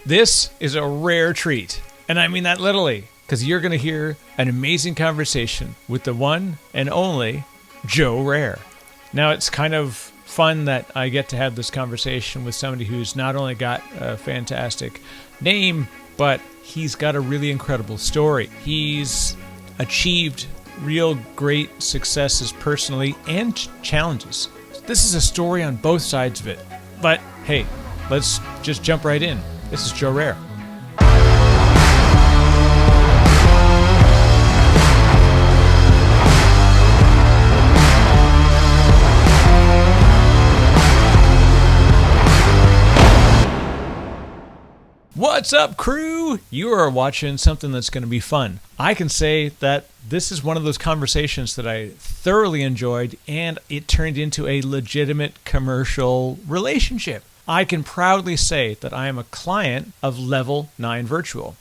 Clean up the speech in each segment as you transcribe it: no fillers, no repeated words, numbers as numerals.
This is a rare treat, and I mean that literally, because you're going to hear an amazing conversation with the one and only Joe Rare. Now, it's kind of fun that I get to have this conversation with somebody who's not only got a fantastic name, but he's got a really incredible story. He's achieved real great successes personally and challenges. This is a story on both sides of it. But hey, let's just jump right in. This is Joe Rare. What's up, crew? You are watching something that's going to be fun. I can say that this is one of those conversations that I thoroughly enjoyed, and it turned into a legitimate commercial relationship. I can proudly say that I am a client of Level 9 Virtual.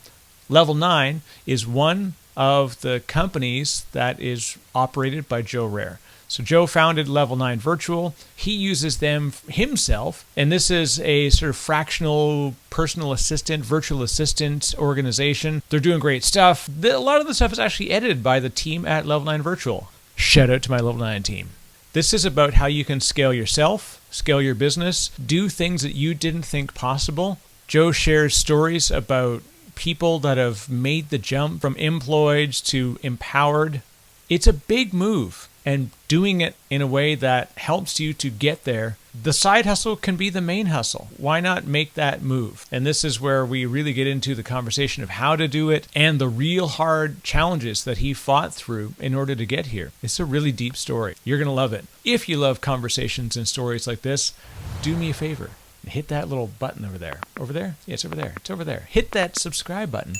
Level 9 is one of the companies that is operated by Joe Rare. So Joe founded Level 9 Virtual. He uses them himself, and this is a sort of fractional personal assistant, virtual assistant organization. They're doing great stuff. A lot of the stuff is actually edited by the team at Level 9 Virtual. Shout out to my Level 9 team. This is about how you can scale yourself, scale your business, do things that you didn't think possible. Joe shares stories about people that have made the jump from employed to empowered. It's a big move, and doing it in a way that helps you to get there. The side hustle can be the main hustle. Why not make that move? And this is where we really get into the conversation of how to do it and the real hard challenges that he fought through in order to get here. It's a really deep story. You're going to love it. If you love conversations and stories like this, do me a favor. Hit that little button over there. Over there? Yeah, it's over there. It's over there. Hit that subscribe button,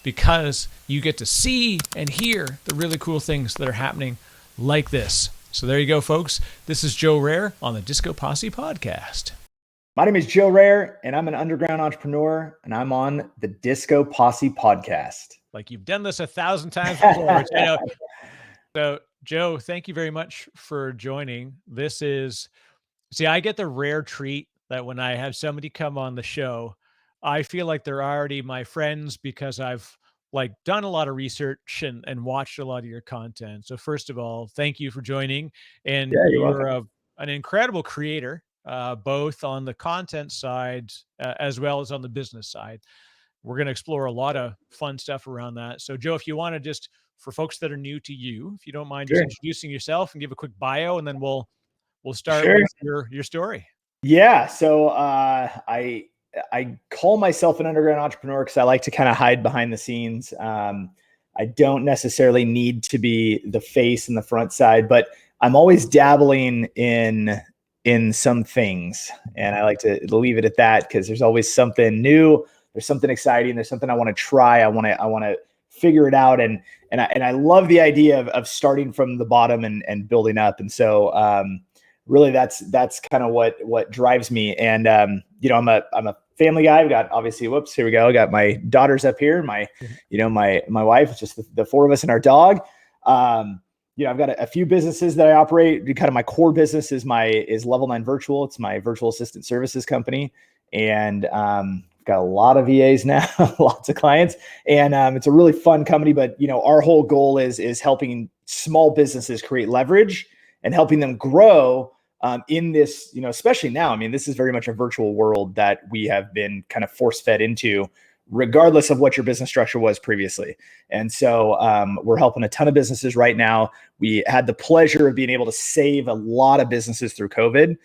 because you get to see and hear the really cool things that are happening like this. So there you go, folks. This is Joe Rare on the Disco Posse Podcast. My name is Joe Rare, and I'm an underground entrepreneur, and I'm on the Disco Posse Podcast. Like you've done this 1,000 times before, which I know. So, Joe, thank you very much for joining. I get the rare treat that when I have somebody come on the show, I feel like they're already my friends because I've done a lot of research and watched a lot of your content. So first of all, thank you for joining. And Yeah, you're you're welcome. an incredible creator, both on the content side as well as on the business side. We're going to explore a lot of fun stuff around that. So Joe, if you want to just, for folks that are new to you, if you don't mind just Sure. introducing yourself and give a quick bio, and then we'll start Sure. with your story. Yeah. So I call myself an underground entrepreneur because I like to kind of hide behind the scenes. I don't necessarily need to be the face and the front side, but I'm always dabbling in some things, and I like to leave it at that because there's always something new. There's something exciting. There's something I want to try. I want to figure it out, and I love the idea of starting from the bottom and building up. And so really that's kind of what drives me. And I'm a family guy. I've got, obviously, here we go. I got my daughters up here, my wife, just the four of us and our dog. I've got a few businesses that I operate. Kind of my core business is Level 9 Virtual. It's my virtual assistant services company. And got a lot of VAs now, lots of clients, and it's a really fun company. But our whole goal is helping small businesses create leverage and helping them grow in this, especially now. I mean, this is very much a virtual world that we have been kind of force-fed into, regardless of what your business structure was previously. And so we're helping a ton of businesses right now. We had the pleasure of being able to save a lot of businesses through COVID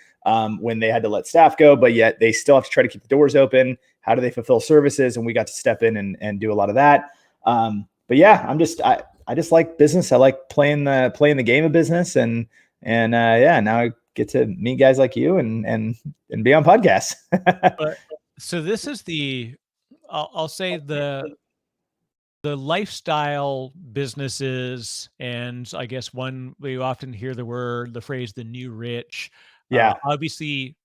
when they had to let staff go, but yet they still have to try to keep the doors open. How do they fulfill services? And we got to step in and do a lot of that. But yeah, I just like business. I like playing the game of business, and now I get to meet guys like you and be on podcasts. So this is I'll say the lifestyle businesses, and I guess we often hear the phrase the new rich. Yeah. Obviously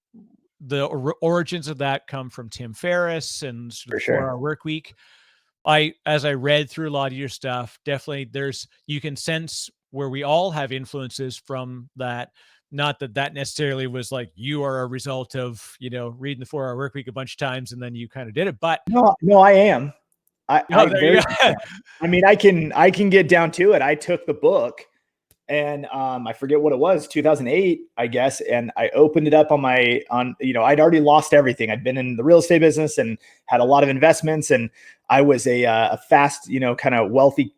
the origins of that come from Tim Ferriss and sort of For sure. 4 Hour Work Week. As I read through a lot of your stuff, definitely you can sense where we all have influences from that. not that that necessarily was like you are a result of, reading the 4 Hour Work Week a bunch of times and then you kind of did it. But No, no, I am. I there you very much go. am. I mean, I can get down to it. I took the book and I forget what it was, 2008, I guess, and I opened it up I'd already lost everything. I'd been in the real estate business and had a lot of investments, and I was a fast, kind of wealthy,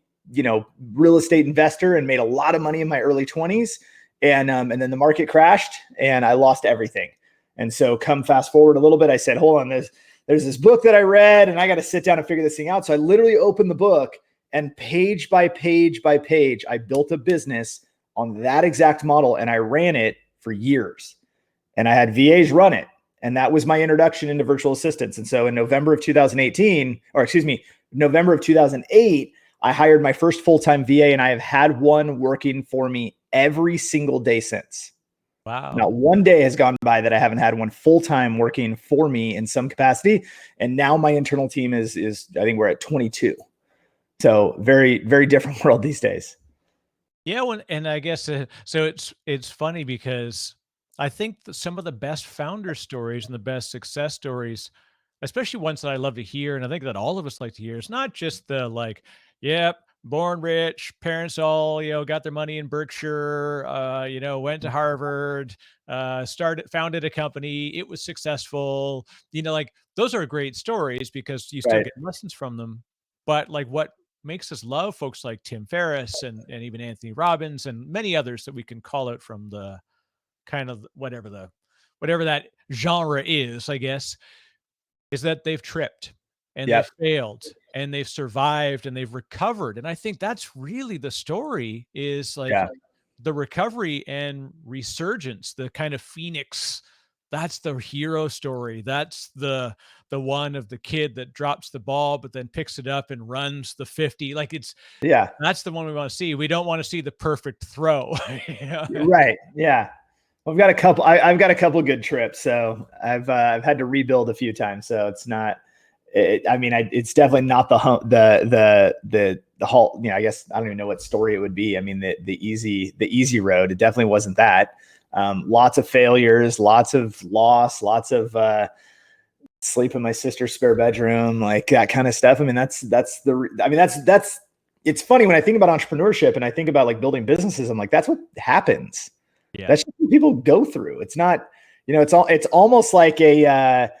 real estate investor and made a lot of money in my early 20s. And then the market crashed and I lost everything. And so come fast forward a little bit, I said, hold on, there's this book that I read and I got to sit down and figure this thing out. So I literally opened the book and page by page by page, I built a business on that exact model and I ran it for years. And I had VAs run it. And that was my introduction into virtual assistants. And so in November of 2008, I hired my first full-time VA and I have had one working for me every single day since. Wow. Not one day has gone by that I haven't had one full-time working for me in some capacity. And now my internal team is I think we're at 22. So very, very different world these days. Yeah, and I guess so. It's funny because I think that some of the best founder stories and the best success stories, especially ones that I love to hear, and I think that all of us like to hear, it's not just the like, yep, born rich, parents all got their money in Berkshire, went to Harvard, founded a company, it was successful. Like those are great stories because you still Right. get lessons from them. But like what makes us love folks like Tim Ferriss and even Anthony Robbins and many others that we can call out from the kind of whatever that genre is, I guess, is that they've tripped and they've Yep. failed and they've survived and they've recovered. And I think that's really the story, is like Yeah. the recovery and resurgence, the kind of phoenix. That's the hero story. That's the one of the kid that drops the ball but then picks it up and runs the 50. Like Yeah. that's the one we want to see. We don't want to see the perfect throw. Right. Yeah. I've got a couple. I've got a couple good trips, so I've had to rebuild a few times. So it's not. It's definitely not the whole. I guess I don't even know what story it would be. I mean, the easy road. It definitely wasn't that. Lots of failures, lots of loss, lots of sleep in my sister's spare bedroom, like that kind of stuff. I mean, that's. It's funny when I think about entrepreneurship and I think about like building businesses. I'm like, that's what happens. Yeah. That's what people go through. It's not, it's almost like you have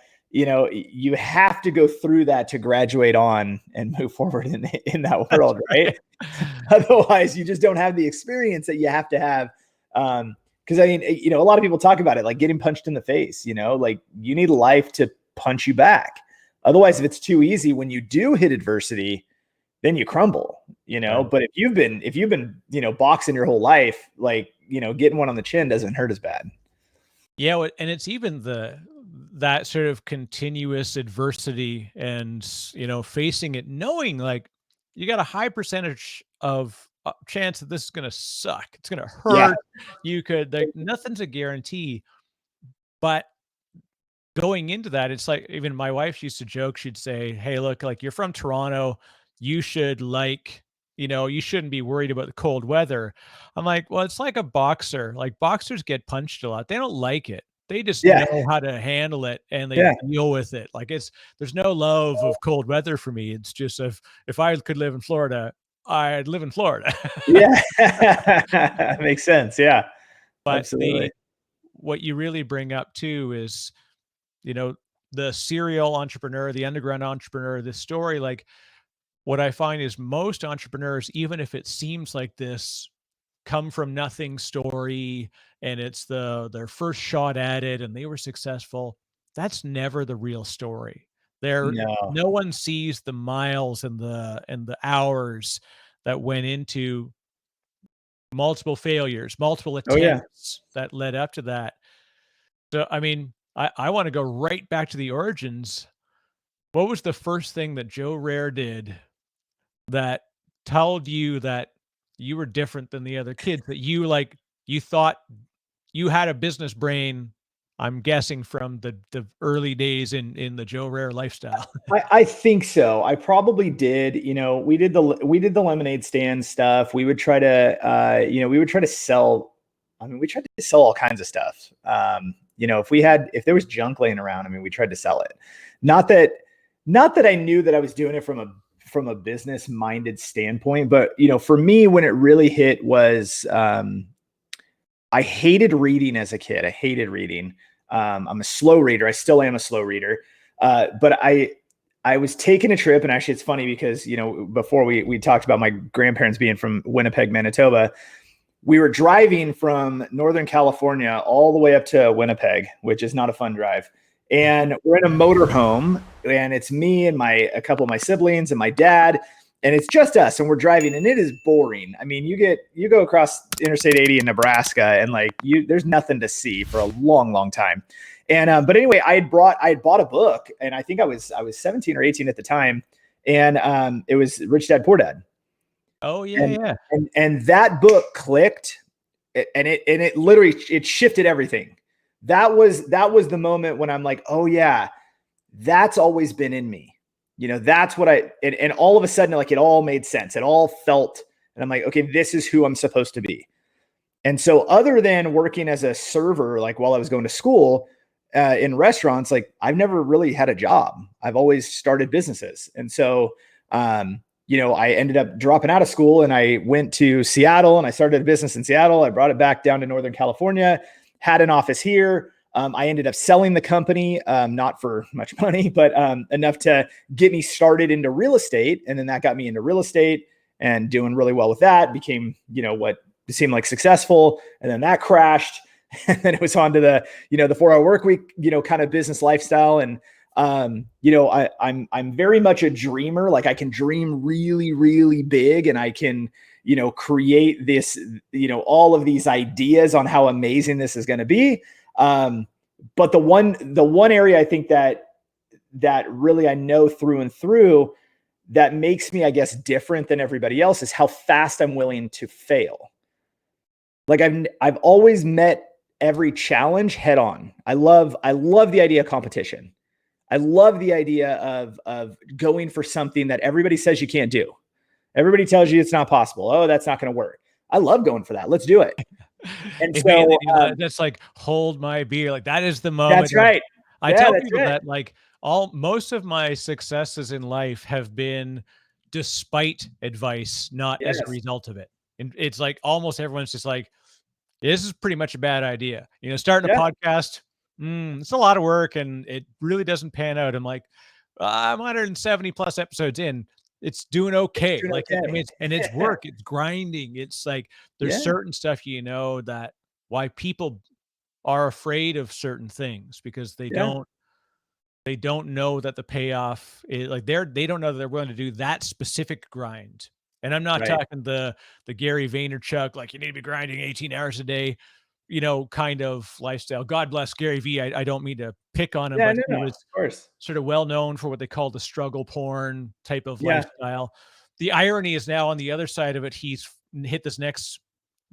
to go through that to graduate on and move forward in that world, right? Otherwise, you just don't have the experience that you have to have. Because a lot of people talk about it like getting punched in the face. Like you need life to punch you back. Otherwise, if it's too easy, when you do hit adversity, then you crumble. Right. But if you've been boxing your whole life, like getting one on the chin doesn't hurt as bad. Yeah, and it's even that sort of continuous adversity and facing it, knowing like you got a high percentage of chance that this is going to suck. It's going to hurt. Yeah. You could nothing's a guarantee, but going into that, it's like even my wife used to joke. She'd say, "Hey, look, like you're from Toronto, you should you shouldn't be worried about the cold weather." I'm like, well, it's like a boxer. Like boxers get punched a lot. They don't like it. They just Yeah. know how to handle it and they Yeah. deal with it. Like there's no love of cold weather for me. It's just if I could live in Florida, I'd live in Florida. Yeah. Makes sense. Yeah. But Absolutely. what you really bring up too is, you know, the serial entrepreneur, the underground entrepreneur, this story, like what I find is most entrepreneurs, even if it seems like this come from nothing story and it's their first shot at it and they were successful, that's never the real story. No. No one sees the miles and the hours that went into multiple failures, multiple Oh yeah. attempts that led up to that. So I mean, I want to go right back to the origins. What was the first thing that Joe Rare did that told you that you were different than the other kids, that you thought you had a business brain, I'm guessing from the early days in the Joe Rare lifestyle? I think so. I probably did. We did the lemonade stand stuff. We would try to sell I mean, we tried to sell all kinds of stuff. If there was junk laying around, I mean, we tried to sell it. Not that I knew that I was doing it from a business minded standpoint, but for me, when it really hit was, I hated reading as a kid. I hated reading. I'm a slow reader. I still am a slow reader. But I was taking a trip, and actually it's funny because, before we talked about my grandparents being from Winnipeg, Manitoba, we were driving from Northern California all the way up to Winnipeg, which is not a fun drive. And we're in a motorhome, and it's me and a couple of my siblings and my dad, and it's just us, and we're driving, and it is boring. I mean, you go across Interstate 80 in Nebraska, and there's nothing to see for a long, long time. And but anyway, I had bought a book, and I think I was 17 or 18 at the time, and it was Rich Dad Poor Dad. Oh yeah, yeah. And that book clicked, and it literally shifted everything. That was the moment when I'm like, oh yeah, that's always been in me. That's what and all of a sudden, like, it all made sense. It all felt, and I'm like, okay, this is who I'm supposed to be. And so other than working as a server, like while I was going to school in restaurants, like I've never really had a job. I've always started businesses. And so, I ended up dropping out of school, and I went to Seattle, and I started a business in Seattle. I brought it back down to Northern California, had an office here. I ended up selling the company, not for much money, but enough to get me started into real estate. And then that got me into real estate and doing really well with that. Became, what seemed like successful. And then that crashed. And then it was on to the 4-hour work week, kind of business lifestyle. And, I'm very much a dreamer. Like, I can dream really, really big, and I can, create this, all of these ideas on how amazing this is going to be. But the one area I think that really I know through and through that makes me, I guess, different than everybody else is how fast I'm willing to fail. Like, I've always met every challenge head on. I love the idea of competition. I love the idea of going for something that everybody says you can't do. Everybody tells you it's not possible. Oh, that's not going to work. I love going for that. Let's do it. And so that's like, hold my beer. Like, that is the moment. That's right. I tell people that, like, most of my successes in life have been despite advice, not as a result of it. And it's like almost everyone's just like, this is pretty much a bad idea. Starting a podcast, it's a lot of work, and it really doesn't pan out. I'm like, I'm 170 plus episodes in. It's doing okay. I mean, it's work, it's grinding. It's like, there's certain stuff, that why people are afraid of certain things, because they don't know that the payoff is like, they don't know that they're willing to do that specific grind. And I'm not talking the Gary Vaynerchuk, like, you need to be grinding 18 hours a day, kind of lifestyle. God bless Gary V. I don't mean to pick on him, but he was, of course, sort of well known for what they call the struggle porn type of lifestyle. The irony is, now on the other side of it, he's hit this next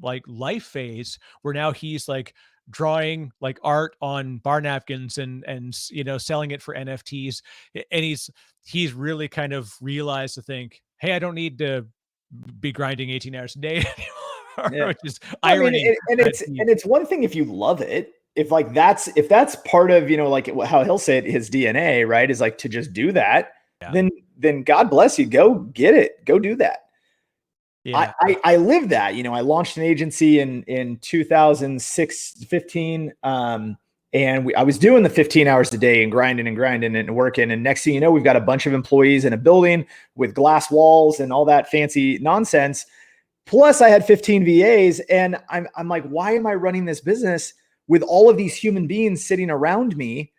like life phase where now he's like drawing like art on bar napkins and selling it for NFTs. And he's really kind of realized to think, hey, I don't need to be grinding 18 hours a day anymore. Which is irony. It's one thing if you love it, if that's part of, like how he'll say it, his DNA, right, is like to just do that, then God bless you, go get it, go do that. Yeah. I live that. I launched an agency in 2015, and I was doing the 15 hours a day and grinding and working. And next thing you know, we've got a bunch of employees in a building with glass walls and all that fancy nonsense. Plus I had 15 VAs, and I'm like, why am I running this business with all of these human beings sitting around me?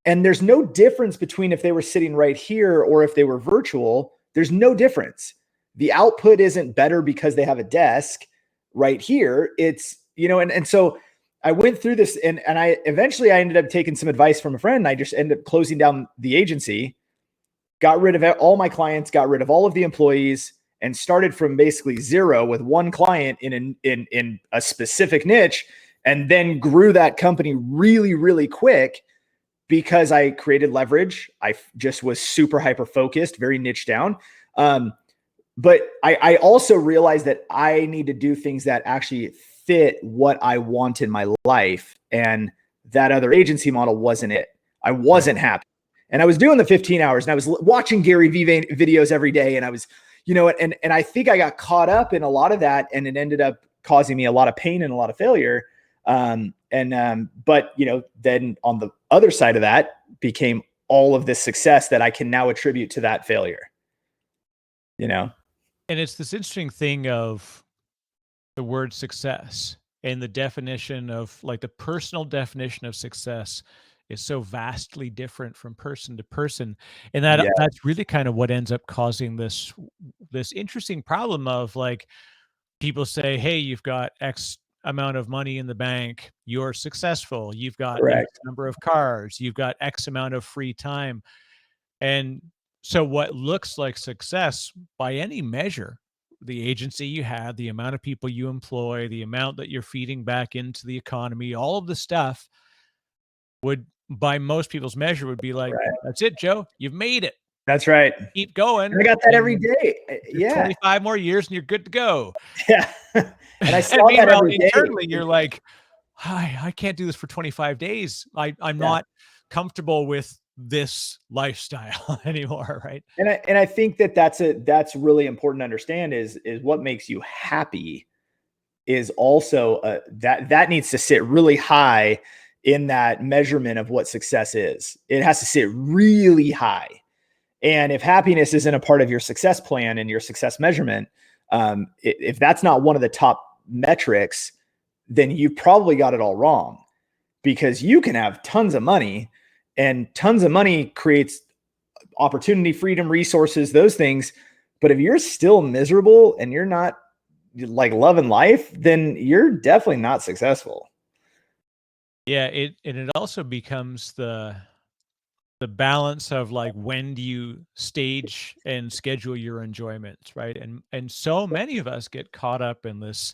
And there's no difference between if they were sitting right here or if they were virtual. There's no difference. The output isn't better because they have a desk right here. It's, and so I went through this, and I eventually ended up taking some advice from a friend, and I just ended up closing down the agency, got rid of all my clients, got rid of all of the employees, and started from basically zero with one client in a specific niche, and then grew that company really, really quick because I created leverage. I just was super hyper focused, very niche down. But I also realized that I need to do things that actually fit what I want in my life. And that other agency model wasn't it. I wasn't happy. And I was doing the 15 hours and I was watching Gary Vee videos every day. And I was, and I think I got caught up in a lot of that, and it ended up causing me a lot of pain and a lot of failure. But then on the other side of that became all of this success that I can now attribute to that failure, And it's this interesting thing of the word success, and the definition of, like, the personal definition of success is so vastly different from person to person. And that's really kind of what ends up causing this interesting problem of, like, people say, hey, you've got X amount of money in the bank, you're successful, you've got X number of cars, you've got X amount of free time. And so what looks like success by any measure, the agency you have, the amount of people you employ, the amount that you're feeding back into the economy, all of the stuff would, by most people's measure, would be like, that's it, Joe, you've made it. That's right. Keep going. And I got that every day. 25 more years and you're good to go. Yeah. And I saw that every day. Internally, you're like, I can't do this for 25 days. I'm not comfortable with this lifestyle anymore, right? And I think that's really important to understand is what makes you happy is also that needs to sit really high in that measurement of what success is. It has to sit really high. And if happiness isn't a part of your success plan and your success measurement, if that's not one of the top metrics, then you've probably got it all wrong, because you can have tons of money, and tons of money creates opportunity, freedom, resources, those things. But if you're still miserable and you're not like loving life, then you're definitely not successful. Yeah. It also becomes the balance of, like, when do you stage and schedule your enjoyments, right? And so many of us get caught up in this,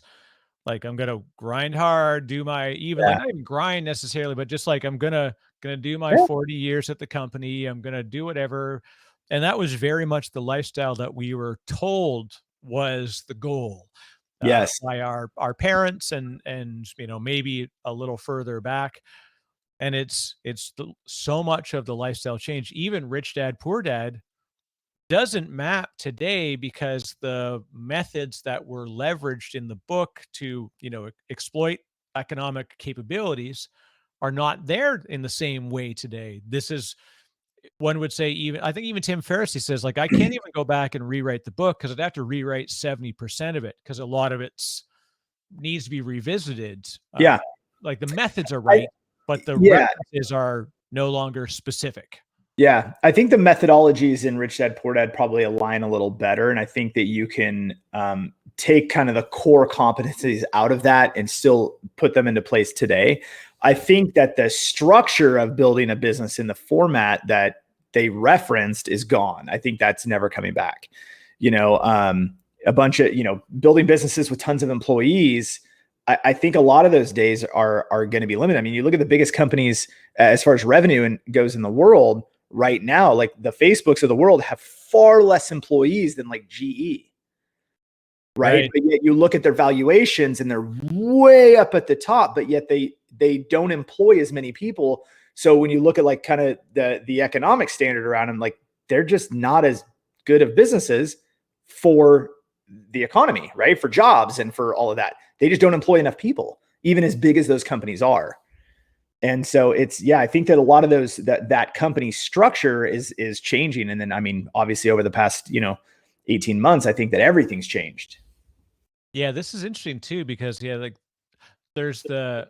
like, I'm gonna grind hard, do my like, not even grind necessarily, but just like, I'm gonna do my 40 years at the company, I'm gonna do whatever. And that was very much the lifestyle that we were told was the goal, by our parents, and maybe a little further back. And it's so much of the lifestyle change. Even Rich Dad Poor Dad doesn't map today, because the methods that were leveraged in the book to exploit economic capabilities are not there in the same way today. This is, one would say, I think even Tim Ferriss says, like, I can't even go back and rewrite the book, because I'd have to rewrite 70% of it, because a lot of it needs to be revisited. Like, the methods are right, but the references are no longer specific. Yeah, I think the methodologies in Rich Dad Poor Dad probably align a little better. And I think that you can take kind of the core competencies out of that and still put them into place today. I think that the structure of building a business in the format that they referenced is gone. I think that's never coming back. A bunch of, building businesses with tons of employees, I think a lot of those days are going to be limited. I mean, you look at the biggest companies as far as revenue goes in the world right now, like the Facebooks of the world have far less employees than like GE. Right. But yet you look at their valuations and they're way up at the top, but yet they don't employ as many people. So when you look at like kind of the economic standard around them, like they're just not as good of businesses for the economy, right? For jobs and for all of that. They just don't employ enough people, even as big as those companies are. And so I think that a lot of those, that company structure is changing. And then, I mean, obviously over the past, 18 months, I think that everything's changed. Yeah, this is interesting too, because like there's the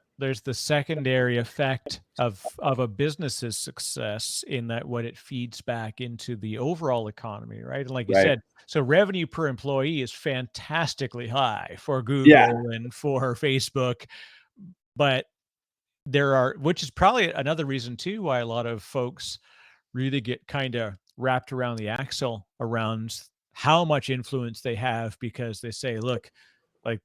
secondary effect of a business's success, in that what it feeds back into the overall economy, right? And like you said, so revenue per employee is fantastically high for Google and for Facebook, but which is probably another reason too why a lot of folks really get kind of wrapped around the axle around how much influence they have, because they say, look, like,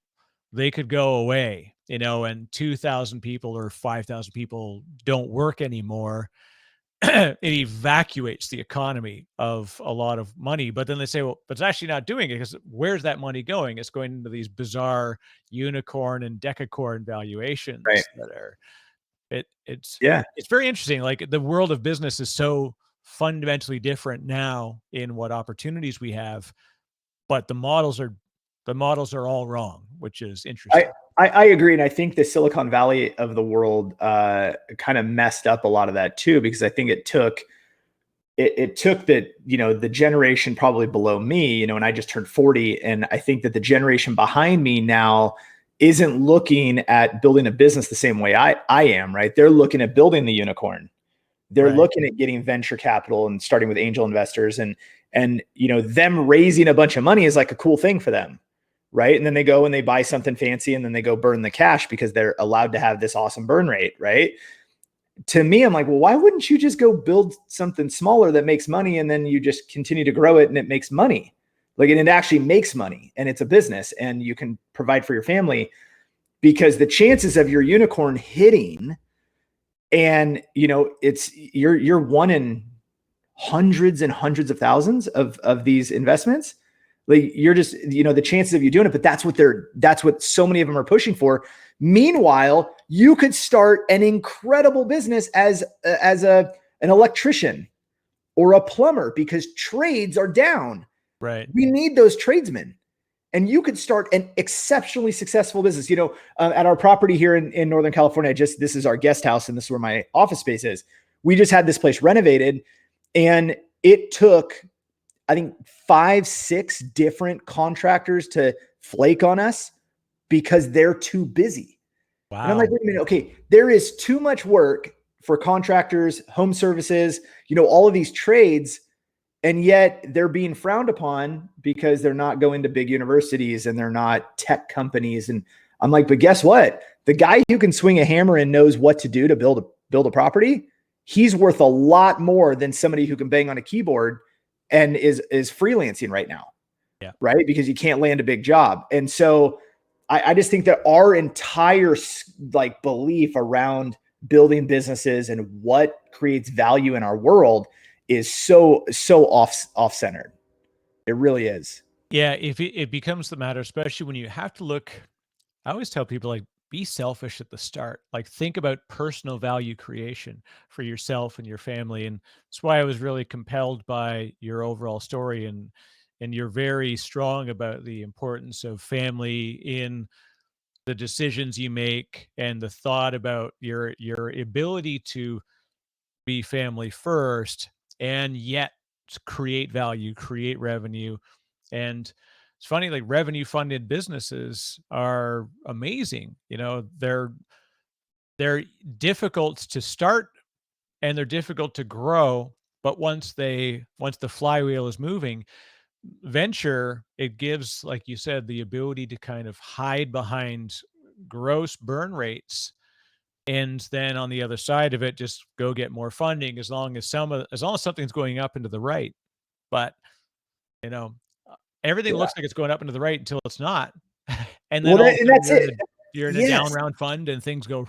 they could go away, and 2,000 people or 5,000 people don't work anymore. it evacuates the economy of a lot of money. But then they say, well, but it's actually not doing it because where's that money going? It's going into these bizarre unicorn and decacorn Right. valuations that are it's Yeah. it's very interesting. Like the world of business is so fundamentally different now in what opportunities we have, but the models are all wrong, which is I, interesting. I agree. And I think the Silicon Valley of the world kind of messed up a lot of that too, because I think it took the generation probably below me, and I just turned 40. And I think that the generation behind me now isn't looking at building a business the same way I am, right? They're looking at building the unicorn. They're Right. looking at getting venture capital and starting with angel investors, and them raising a bunch of money is like a cool thing for them, right? And then they go and they buy something fancy and then they go burn the cash because they're allowed to have this awesome burn rate, right? To me, I'm like, well, why wouldn't you just go build something smaller that makes money and then you just continue to grow it and it makes money? Like, and it actually makes money and it's a business and you can provide for your family, because the chances of your unicorn hitting, and it's you're one in hundreds and hundreds of thousands of these investments. Like, you're just, the chances of you doing it, but that's what so many of them are pushing for. Meanwhile, you could start an incredible business as an electrician or a plumber, because trades are down. Right. We need those tradesmen. And you could start an exceptionally successful business. At our property here in Northern California, this is our guest house and this is where my office space is. We just had this place renovated, and it took, I think, 5-6 different contractors to flake on us because they're too busy. Wow. And I'm like, wait a minute. Okay, there is too much work for contractors, home services, all of these trades. And yet they're being frowned upon because they're not going to big universities and they're not tech companies. And I'm like, but guess what? The guy who can swing a hammer and knows what to do to build a property, he's worth a lot more than somebody who can bang on a keyboard and is freelancing right now. Yeah. Right. Because you can't land a big job. And so I just think that our entire belief around building businesses and what creates value in our world is so off-centered. It really is. Yeah, if it becomes the matter, especially when you have to look, I always tell people, like, be selfish at the start. Like, think about personal value creation for yourself and your family. And that's why I was really compelled by your overall story, and you're very strong about the importance of family in the decisions you make and the thought about your ability to be family first and yet create value, create revenue. And it's funny, like revenue funded businesses are amazing. They're difficult to start and they're difficult to grow, but once the flywheel is moving, venture, it gives, like you said, the ability to kind of hide behind gross burn rates, and then on the other side of it, just go get more funding as long as something's going up and to the right. But you know, everything Yeah. looks like it's going up and to the right until it's not, and then Well, all of a and sudden that's it. you're in a down Yes, round fund and things go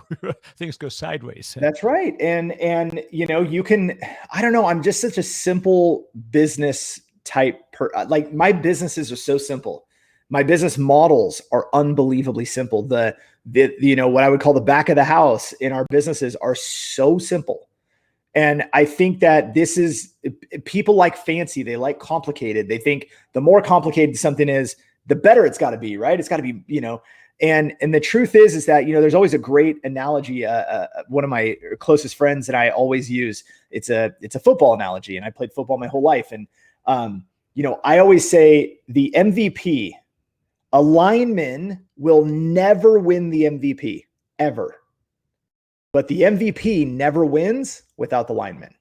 things go sideways. that's right. And you can, I don't know, I'm just such a simple business type like, my businesses are so simple. My business models are unbelievably simple. The what I would call the back of the house in our businesses are so simple. And I think that this is, people like fancy, they like complicated. They think the more complicated something is, the better it's got to be, right? It's got to be, and the truth is that, there's always a great analogy. One of my closest friends and I always use, it's a football analogy, and I played football my whole life. And, I always say the MVP, a lineman will never win the MVP ever. But the MVP never wins without the lineman.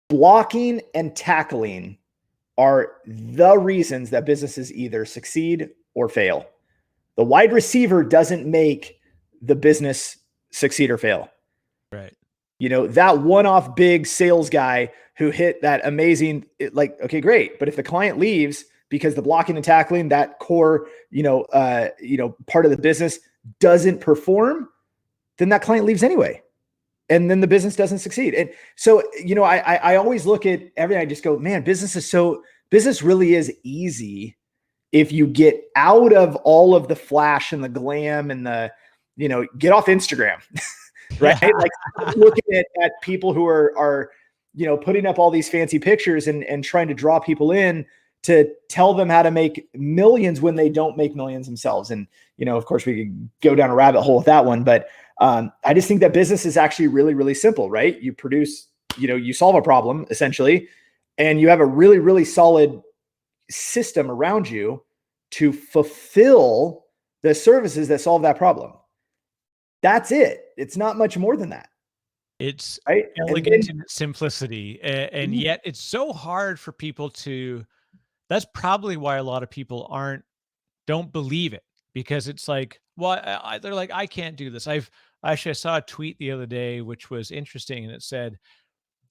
Blocking and tackling are the reasons that businesses either succeed or fail. The wide receiver doesn't make the business succeed or fail. Right. That one-off big sales guy who hit that amazing, okay, great. But if the client leaves because the blocking and tackling, that core, part of the business doesn't perform, then that client leaves anyway. and then the business doesn't succeed. And so, I always look at everything. I just go, man, business really is easy if you get out of all of the flash and the glam and get off Instagram, right? Like looking at people who are putting up all these fancy pictures and trying to draw people in to tell them how to make millions when they don't make millions themselves. And, of course we could go down a rabbit hole with that one, but I just think that business is actually really, really simple, right? You produce, you solve a problem essentially, and you have a really, really solid system around you to fulfill the services that solve that problem. That's it. It's not much more than that. It's right. elegant in its simplicity. And yet it's so hard for people to, that's probably why a lot of people don't believe it, because it's like, well, they're like, I can't do this. I saw a tweet the other day, which was interesting. And it said,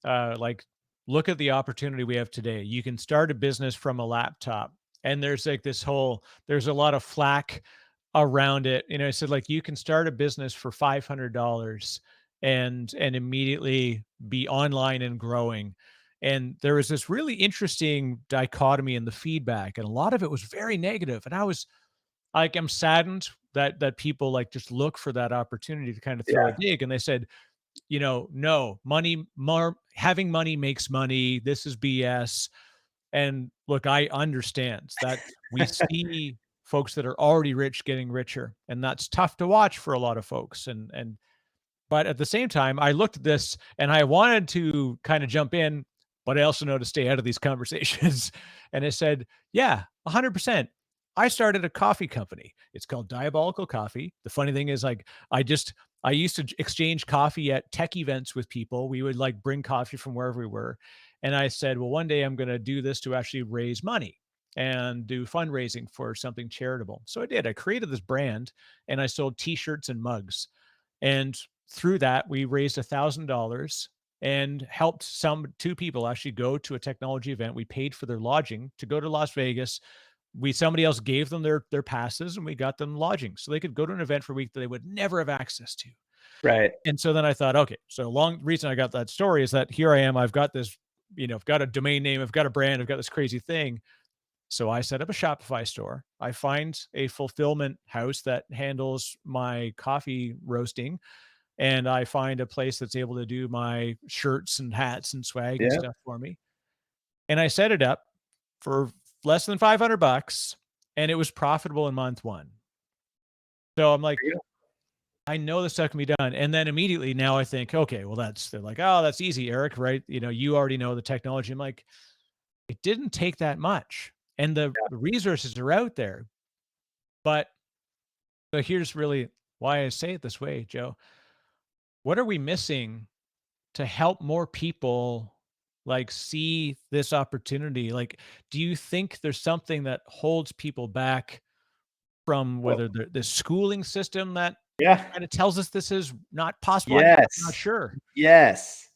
like, look at the opportunity we have today. You can start a business from a laptop. And there's like there's a lot of flack around it. I said, like, you can start a business for $500 and immediately be online and growing. And there was this really interesting dichotomy in the feedback. And a lot of it was very negative. And I was like, I'm saddened that people like just look for that opportunity to kind of throw a dig. And they said, no, having money makes money. This is BS. And look, I understand that we see folks that are already rich getting richer, and that's tough to watch for a lot of folks. But at the same time, I looked at this and I wanted to kind of jump in, but I also know to stay out of these conversations. And I said, yeah, 100%. I started a coffee company. It's called Diabolical Coffee. The funny thing is, like, I used to exchange coffee at tech events with people. We would like bring coffee from wherever we were. And I said, well, one day I'm going to do this to actually raise money and do fundraising for something charitable. So I did. I created this brand and I sold t-shirts and mugs. And through that, we raised $1,000 and helped two people actually go to a technology event. We paid for their lodging to go to Las Vegas. Somebody else gave them their passes and we got them lodging so they could go to an event for a week that they would never have access to. Right. And so then I thought, okay, so reason I got that story is that here I am, I've got this, I've got a domain name, I've got a brand, I've got this crazy thing. So I set up a Shopify store. I find a fulfillment house that handles my coffee roasting. And I find a place that's able to do my shirts and hats and swag and stuff for me. And I set it up for less than $500, and it was profitable in month one. So I'm like, I know this stuff can be done. And then immediately now I think, okay, well, they're like, oh, that's easy, Eric, right? You already know the technology. I'm like, it didn't take that much. And the resources are out there. But here's really why I say it this way, Joe. What are we missing to help more people like see this opportunity? Like, do you think there's something that holds people back from whether the schooling system that kind of tells us this is not possible? Yes. I'm not sure. Yes.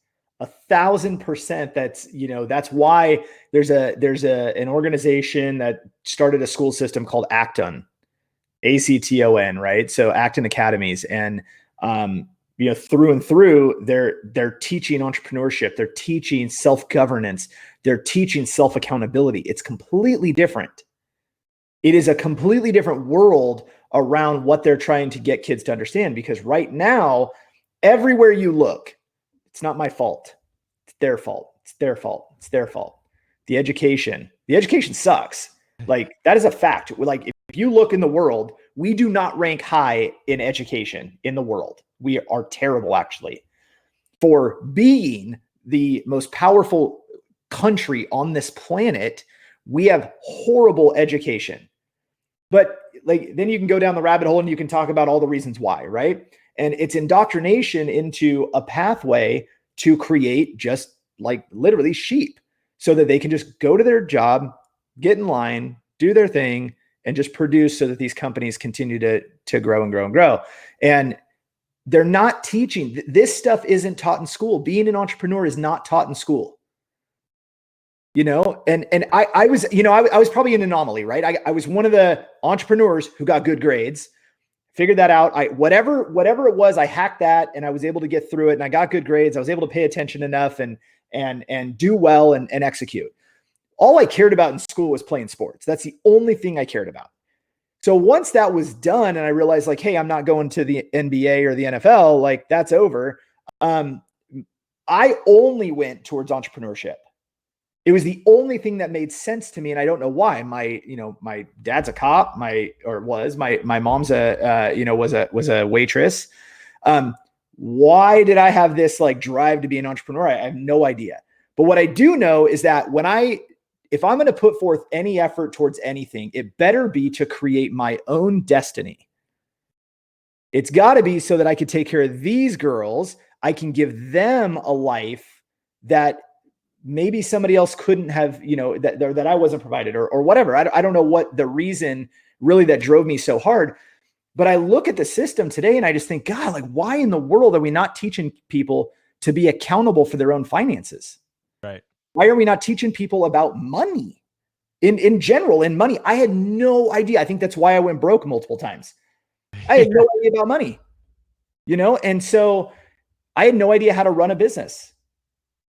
1,000%. That's why there's an organization that started a school system called Acton, ACTON, right? So Acton Academies. And, through and through, they're teaching entrepreneurship. They're teaching self-governance. They're teaching self-accountability. It's completely different. It is a completely different world around what they're trying to get kids to understand, because right now, everywhere you look, it's not my fault. It's their fault. It's their fault. It's their fault. The education sucks. Like, that is a fact. Like, if you look in the world, we do not rank high in education in the world. We are terrible, actually. For being the most powerful country on this planet, we have horrible education. But like, then you can go down the rabbit hole and you can talk about all the reasons why, right? And it's indoctrination into a pathway to create just like literally sheep, so that they can just go to their job, get in line, do their thing, and just produce so that these companies continue to grow and grow and grow. And they're not teaching. This stuff isn't taught in school. Being an entrepreneur is not taught in school. And I was, I was probably an anomaly, right? I was one of the entrepreneurs who got good grades, Figured that out. Whatever it was, I hacked that and I was able to get through it and I got good grades. I was able to pay attention enough and do well and execute. All I cared about in school was playing sports. That's the only thing I cared about. So once that was done and I realized like, hey, I'm not going to the NBA or the NFL, like that's over. I only went towards entrepreneurship. It was the only thing that made sense to me. And I don't know why. My dad's a cop, my mom's was a waitress. Why did I have this like drive to be an entrepreneur? I have no idea. But what I do know is that if I'm going to put forth any effort towards anything, it better be to create my own destiny. It's got to be so that I could take care of these girls. I can give them a life that maybe somebody else couldn't have, that I wasn't provided or whatever. I don't know what the reason really that drove me so hard, but I look at the system today and I just think, God, like why in the world are we not teaching people to be accountable for their own finances? Right. Why are we not teaching people about money in general, in money? I had no idea. I think that's why I went broke multiple times. I had no idea about money, and so I had no idea how to run a business.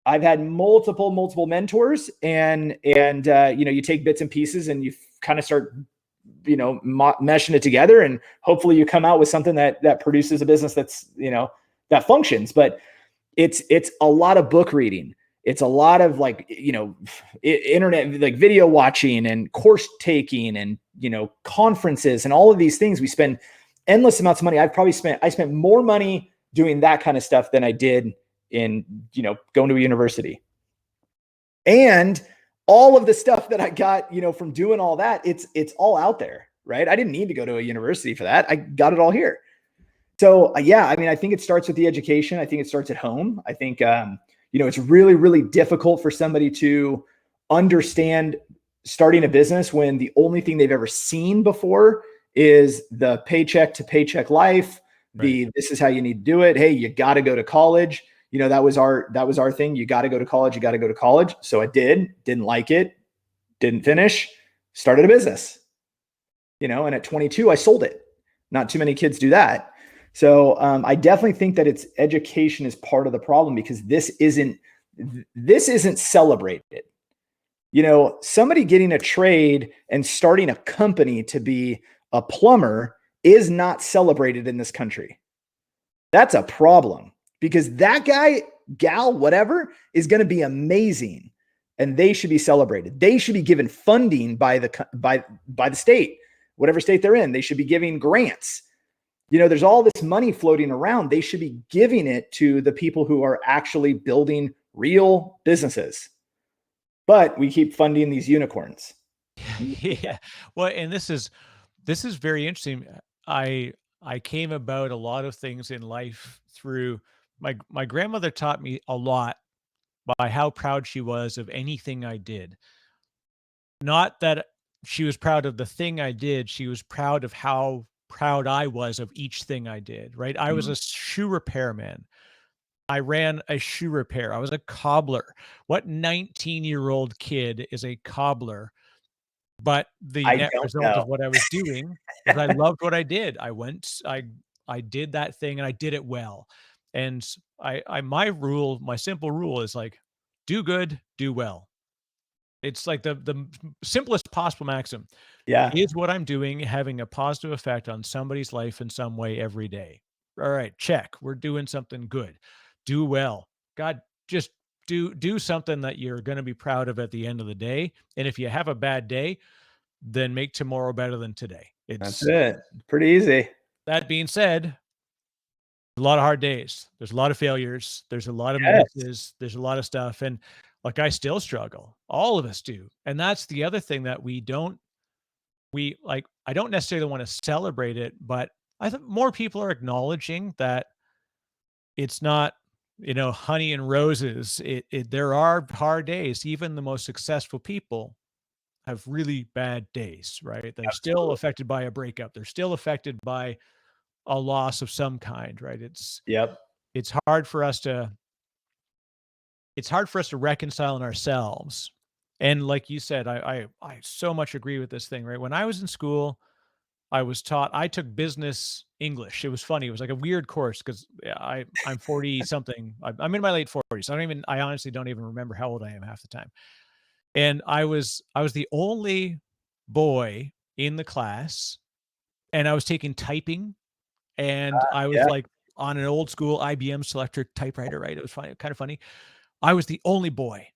I've had multiple mentors and you take bits and pieces and you kind of start, meshing it together and hopefully you come out with something that produces a business that's, that functions. But it's a lot of book reading. It's a lot of like, internet, like video watching and course taking and, conferences and all of these things. We spend endless amounts of money. I spent more money doing that kind of stuff than I did in, going to a university. And all of the stuff that I got, from doing all that, it's all out there, right? I didn't need to go to a university for that. I got it all here. So yeah, I mean, I think it starts with the education. I think it starts at home. I think, it's really, really difficult for somebody to understand starting a business when the only thing they've ever seen before is the paycheck to paycheck life. Right. This is how you need to do it. Hey, you got to go to college. That was our thing. You got to go to college. You got to go to college. So I didn't like it, didn't finish, started a business, and at 22, I sold it. Not too many kids do that. So I definitely think that education is part of the problem because this isn't celebrated. Somebody getting a trade and starting a company to be a plumber is not celebrated in this country. That's a problem because that guy, gal, whatever, is going to be amazing and they should be celebrated. They should be given funding by the state, whatever state they're in. They should be giving grants. There's all this money floating around. They should be giving it to the people who are actually building real businesses. But we keep funding these unicorns. Yeah. Well, and this is very interesting. I came about a lot of things in life through my grandmother taught me a lot by how proud she was of anything I did. Not that she was proud of the thing I did, she was proud of how proud I was of each thing I did, right? I was a shoe repairman. I ran a shoe repair. I was a cobbler. What 19-year-old kid is a cobbler? But the net result of what I was doing was I loved what I did. I did that thing and I did it well. And my simple rule is like, do good, do well. It's like the simplest possible maxim. Yeah. Is what I'm doing having a positive effect on somebody's life in some way every day? All right, check. We're doing something good. Do well. God, just do something that you're going to be proud of at the end of the day. And if you have a bad day, then make tomorrow better than today. That's it. Pretty easy. That being said, a lot of hard days. There's a lot of failures. There's a lot of misses. There's a lot of stuff. And like, I still struggle. All of us do. And that's the other thing that I don't necessarily want to celebrate it, but I think more people are acknowledging that it's not, honey and roses. There are hard days. Even the most successful people have really bad days, right? They're still affected by a breakup. They're still affected by a loss of some kind, right? It's hard for us to reconcile in ourselves. And like you said, I so much agree with this thing, right? When I was in school, I was taught I took business English. It was funny. It was like a weird course because I'm 40 something. I'm in my late 40s. I honestly don't even remember how old I am half the time. And I was the only boy in the class, and I was taking typing, and I was Yeah. like on an old school IBM Selectric typewriter, right? It was funny, kind of funny. I was the only boy.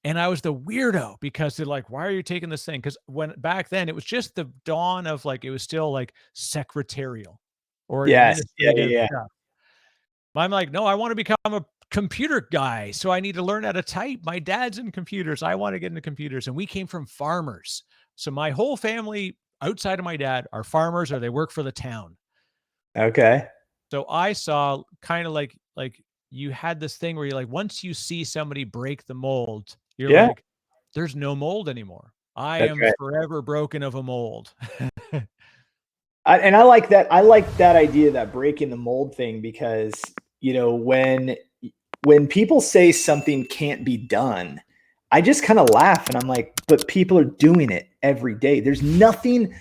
And I was the weirdo because they're like, "Why are you taking this thing?" Because when back then, it was just the dawn of, like, it was still, like, secretarial or Yes. Yeah. administrative Yeah. stuff. I'm like, "No, I wanna become a computer guy, so I need to learn how to type. My dad's in computers. I wanna get into computers." And we came from farmers. So my whole family, outside of my dad, are farmers or they work for the town. Yeah. Okay. So I saw kinda like you had this thing where you're like, once you see somebody break the mold, you're Yeah. like, "There's no mold anymore. I That's am right. forever broken of a mold." And I like that. I like that idea, that breaking the mold thing, because when people say something can't be done, I just kind of laugh and I'm like, but people are doing it every day. There's nothing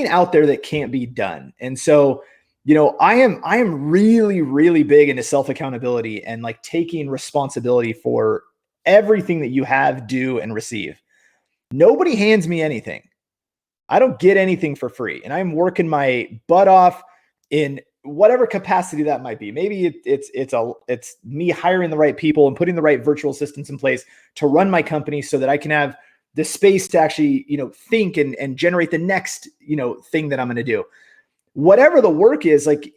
out there that can't be done. And so, I am really, really big into self accountability and like taking responsibility for everything that you have, do, and receive. Nobody hands me anything. I don't get anything for free, and I'm working my butt off in whatever capacity that might be. Maybe it's me hiring the right people and putting the right virtual assistants in place to run my company so that I can have the space to actually think and generate the next thing that I'm going to do. Whatever the work is, like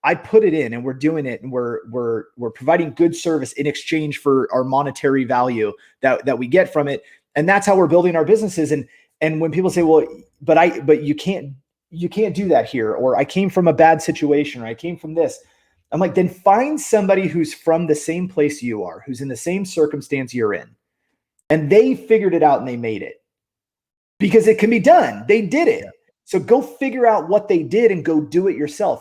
I put it in, and we're doing it, and we're providing good service in exchange for our monetary value that we get from it, and that's how we're building our businesses. And when people say, well, but you can't do that here, or I came from a bad situation, or I came from this, I'm like, then find somebody who's from the same place you are, who's in the same circumstance you're in, and they figured it out and they made it, because it can be done. They did it. Yeah. So go figure out what they did and go do it yourself.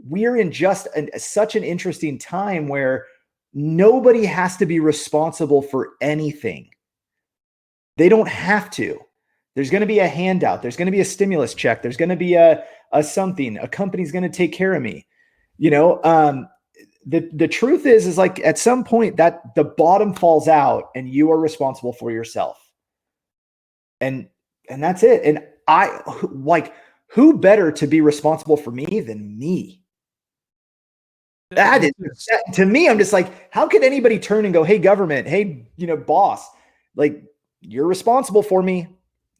We're in just such an interesting time where nobody has to be responsible for anything. They don't have to. There's going to be a handout. There's going to be a stimulus check. There's going to be a something. A company's going to take care of me. The truth is like at some point that the bottom falls out and you are responsible for yourself. And that's it. And I like, who better to be responsible for me than me? That is, to me, I'm just like, how could anybody turn and go, hey, government, hey, boss, like, you're responsible for me.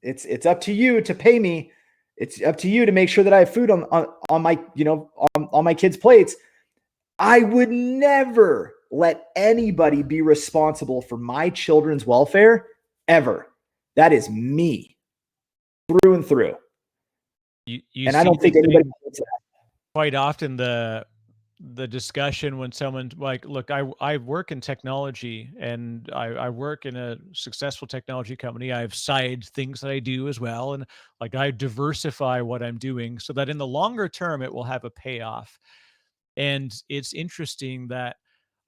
It's up to you to pay me. It's up to you to make sure that I have food on my, on my kids' plates. I would never let anybody be responsible for my children's welfare ever. That is me through and through. You And I see don't think this anybody thing does that. quite often, the discussion when someone like, look, I work in technology, and I work in a successful technology company. I have side things that I do as well, and like I diversify what I'm doing so that in the longer term it will have a payoff. And it's interesting that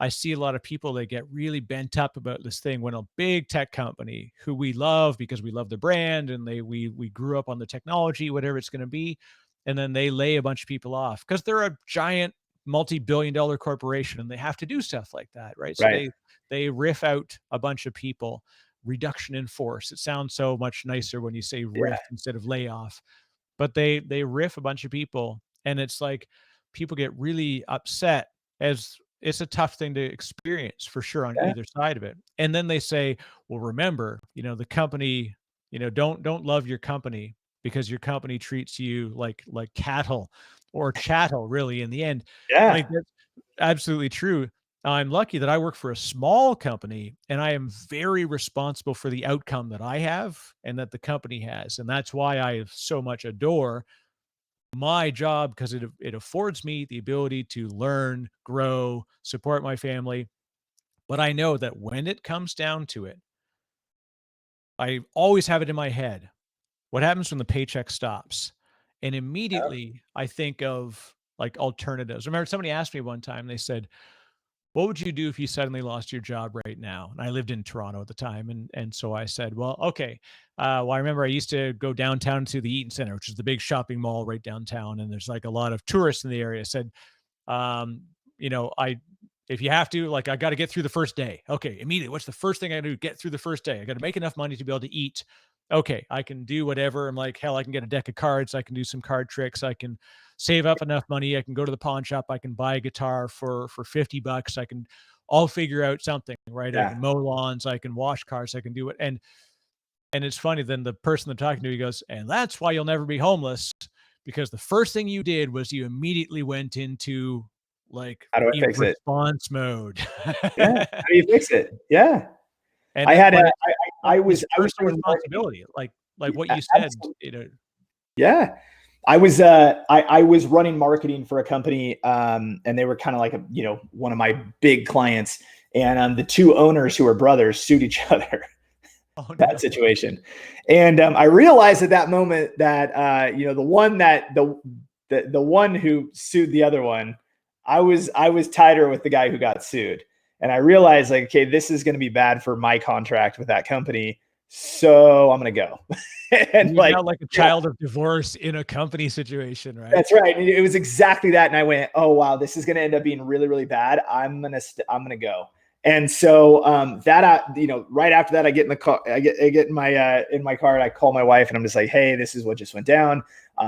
I see a lot of people that get really bent up about this thing when a big tech company who we love because we love the brand and we grew up on the technology, whatever it's going to be, and then they lay a bunch of people off because they're a giant multi-billion dollar corporation and they have to do stuff like that, right? So Right. they riff out a bunch of people. Reduction in force. It sounds so much nicer when you say Yeah. riff instead of layoff, but they riff a bunch of people, and it's like people get really upset, as it's a tough thing to experience for sure on Yeah. either side of it. And then they say, well, remember, the company, don't love your company because your company treats you like cattle or chattel, really, in the end. Like, Yeah. that's absolutely true. I'm lucky that I work for a small company and I am very responsible for the outcome that I have and that the company has. And that's why I so much adore my job, because it affords me the ability to learn, grow, support my family. But I know that when it comes down to it, I always have it in my head. What happens when the paycheck stops? And immediately I think of like alternatives. I remember somebody asked me one time, they said, What would you do if you suddenly lost your job right now? And I lived in Toronto at the time, and so I said, well, okay. Well, I remember I used to go downtown to the Eaton Center, which is the big shopping mall right downtown, and there's like a lot of tourists in the area. I said, um, I if you have to, like, I got to get through the first day. Okay, immediately. What's the first thing I do? Get through the first day. I got to make enough money to be able to eat. Okay, I can do whatever. I'm like, hell, I can get a deck of cards. I can do some card tricks. I can save up enough money. I can go to the pawn shop. I can buy a guitar for $50. I can all figure out something, right? I Yeah. can mow lawns. I can wash cars. I can do it. And it's funny. Then the person they're talking to, he goes, and that's why you'll never be homeless, because the first thing you did was you immediately went into like How do I in fix it? response mode. Yeah. How do you fix it? Yeah. And I had a, but I it's was personal running marketing. responsibility, like what Yeah, you said, absolutely. you know. Yeah. I was running marketing for a company, and they were kind of like one of my big clients, and the two owners who were brothers sued each other. Oh, That no. situation. And I realized at that moment that the one that the one who sued the other one, I was tighter with the guy who got sued. And I realized, like, okay, this is going to be bad for my contract with that company. So I'm going to go. And You're like, now like a yeah, child of divorce in a company situation, right? that's right. It was exactly that. And I went, oh wow, this is going to end up being really, really bad. I'm gonna go. And so right after that, I get in the car. I get in my car, and I call my wife, and I'm just like, hey, this is what just went down.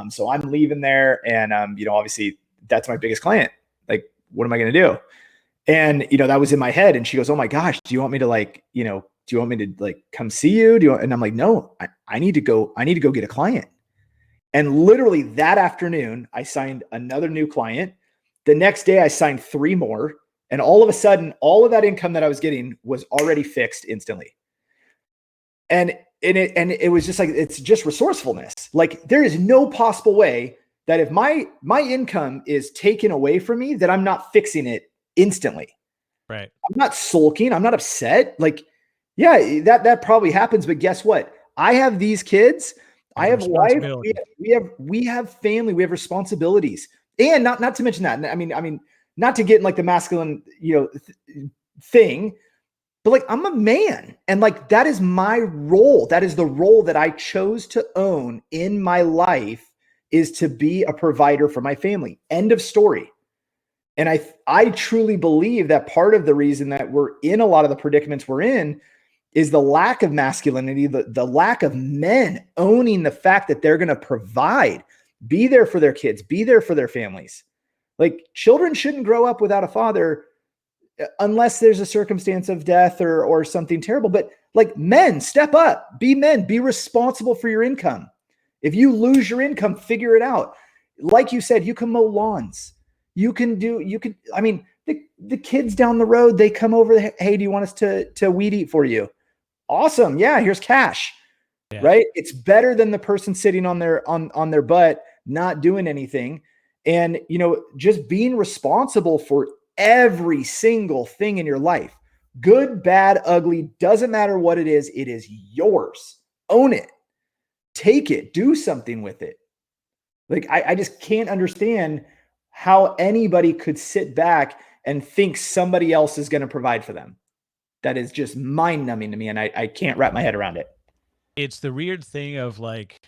So I'm leaving there, and obviously that's my biggest client. Like, what am I gonna do? And that was in my head. And she goes, oh my gosh, do you want me to do you want me to like come see you? And I'm like, no, I need to go. I need to go get a client. And literally that afternoon, I signed another new client. The next day, I signed 3 more. And all of a sudden, all of that income that I was getting was already fixed instantly. And it was just like, it's just resourcefulness. Like, there is no possible way that if my income is taken away from me, that I'm not fixing it instantly. Right. I'm not sulking. I'm not upset. Like, yeah, that probably happens. But guess what? I have these kids. I There's a have a wife. responsibility. We have family. We have responsibilities, and not to mention that. I mean, not to get in like the masculine, thing, but like, I'm a man, and like, that is my role. That is the role that I chose to own in my life, is to be a provider for my family. End of story. And I truly believe that part of the reason that we're in a lot of the predicaments we're in is the lack of masculinity, the lack of men owning the fact that they're going to provide, be there for their kids, be there for their families. Like, children shouldn't grow up without a father unless there's a circumstance of death or something terrible. But like, men, step up, be men, be responsible for your income. If you lose your income, figure it out. Like you said, you can mow lawns. I mean, the kids down the road, they come over, hey, do you want us to weed eat for you? Awesome. Yeah, here's cash. Yeah. Right? It's better than the person sitting on their butt, not doing anything. And just being responsible for every single thing in your life. Good, bad, ugly, doesn't matter what it is yours. Own it. Take it. Do something with it. Like, I just can't understand how anybody could sit back and think somebody else is going to provide for them. That is just mind numbing to me. And I can't wrap my head around it. It's the weird thing of like,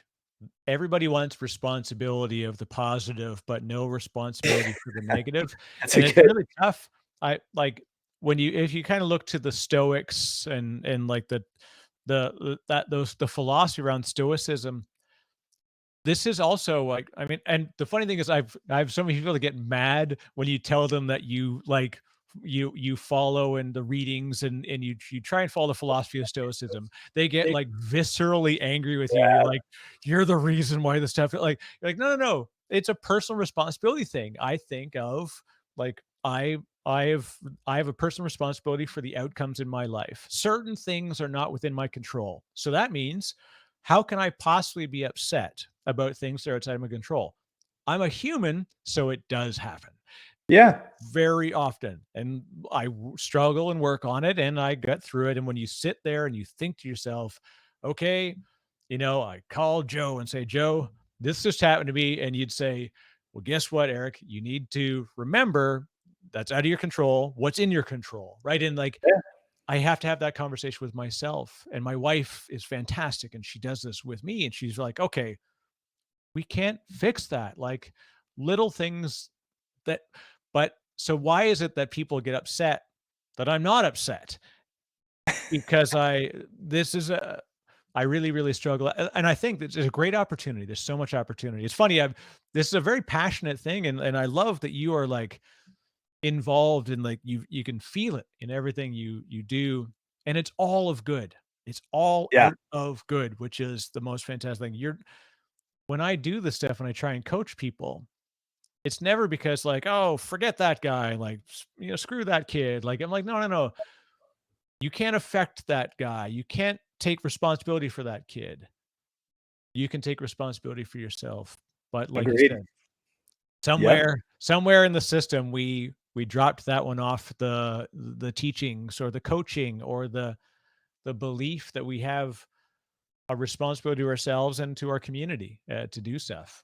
everybody wants responsibility of the positive, but no responsibility for the negative. That's a And it's good. really tough. I like if you kind of look to the Stoics and like the philosophy around Stoicism, this is also like, I mean, and the funny thing is, I have so many people that get mad when you tell them that you like you follow in the readings and you try and follow the philosophy of Stoicism. They get like viscerally angry with you. You're Yeah. like, you're the reason why this stuff, like, you're like, no, no, no. It's a personal responsibility thing. I think of like, I have I have a personal responsibility for the outcomes in my life. Certain things are not within my control. So that means, how can I possibly be upset about things that are outside of my control? I'm a human, so it does happen Yeah. very often. And struggle and work on it, and I get through it. And when you sit there and you think to yourself, okay, I call Joe and say, Joe, this just happened to me. And you'd say, well, guess what, Eric? You need to remember that's out of your control. What's in your control, right? And like, Yeah. I have to have that conversation with myself. And my wife is fantastic, and she does this with me. And she's like, okay, we can't fix that. Like little things that, but so why is it that people get upset that I'm not upset? Because I really, really struggle. And I think that there's a great opportunity. There's so much opportunity. It's funny. This is a very passionate thing. And I love that you are like involved in like, you can feel it in everything you do. And it's all of good. It's all Yeah. out of good, which is the most fantastic thing. When I do this stuff and I try and coach people, it's never because like, oh, forget that guy, like, screw that kid. Like, I'm like, no, no, no. You can't affect that guy. You can't take responsibility for that kid. You can take responsibility for yourself. But like you Agreed. said, Yep. somewhere in the system, we dropped that one off the teachings or the coaching or the belief that we have a responsibility to ourselves and to our community to do stuff.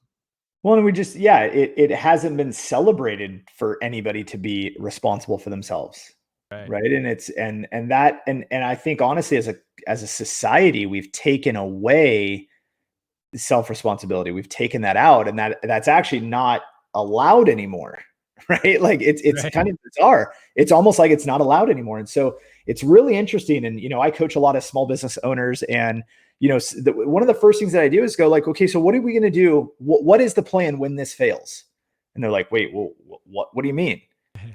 Well, and we just, yeah, it hasn't been celebrated for anybody to be responsible for themselves. Right. Right. And it's, and that, and I think honestly, as a society, we've taken away self-responsibility. We've taken that out, and that's actually not allowed anymore. Right. Like it's Right. kind of bizarre. It's almost like it's not allowed anymore. And so it's really interesting. And, I coach a lot of small business owners, and, one of the first things that I do is go like, okay, so what are we going to do? What is the plan when this fails? And they're like, wait, well, what do you mean?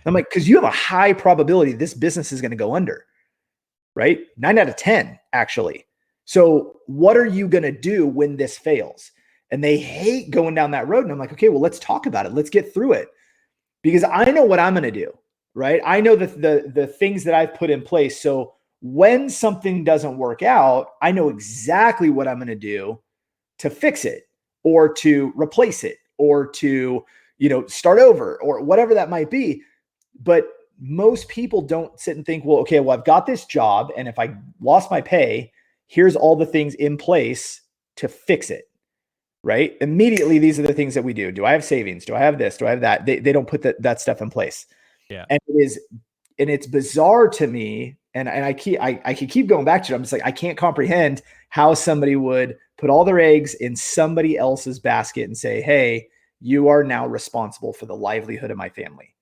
I'm like, because you have a high probability this business is going to go under, right? 9 out of 10, actually. So what are you going to do when this fails? And they hate going down that road. And I'm like, okay, well, let's talk about it. Let's get through it, because I know what I'm going to do, right? I know the things that I've put in place. So when something doesn't work out, I know exactly what I'm going to do to fix it, or to replace it, or to, start over, or whatever that might be. But most people don't sit and think, well, okay, well, I've got this job, and if I lost my pay, here's all the things in place to fix it. Right? Immediately, these are the things that we do. Do I have savings? Do I have this? Do I have that? They don't put that stuff in place. Yeah. And it's bizarre to me. And I can keep going back to it. I'm just like, I can't comprehend how somebody would put all their eggs in somebody else's basket and say, hey, you are now responsible for the livelihood of my family.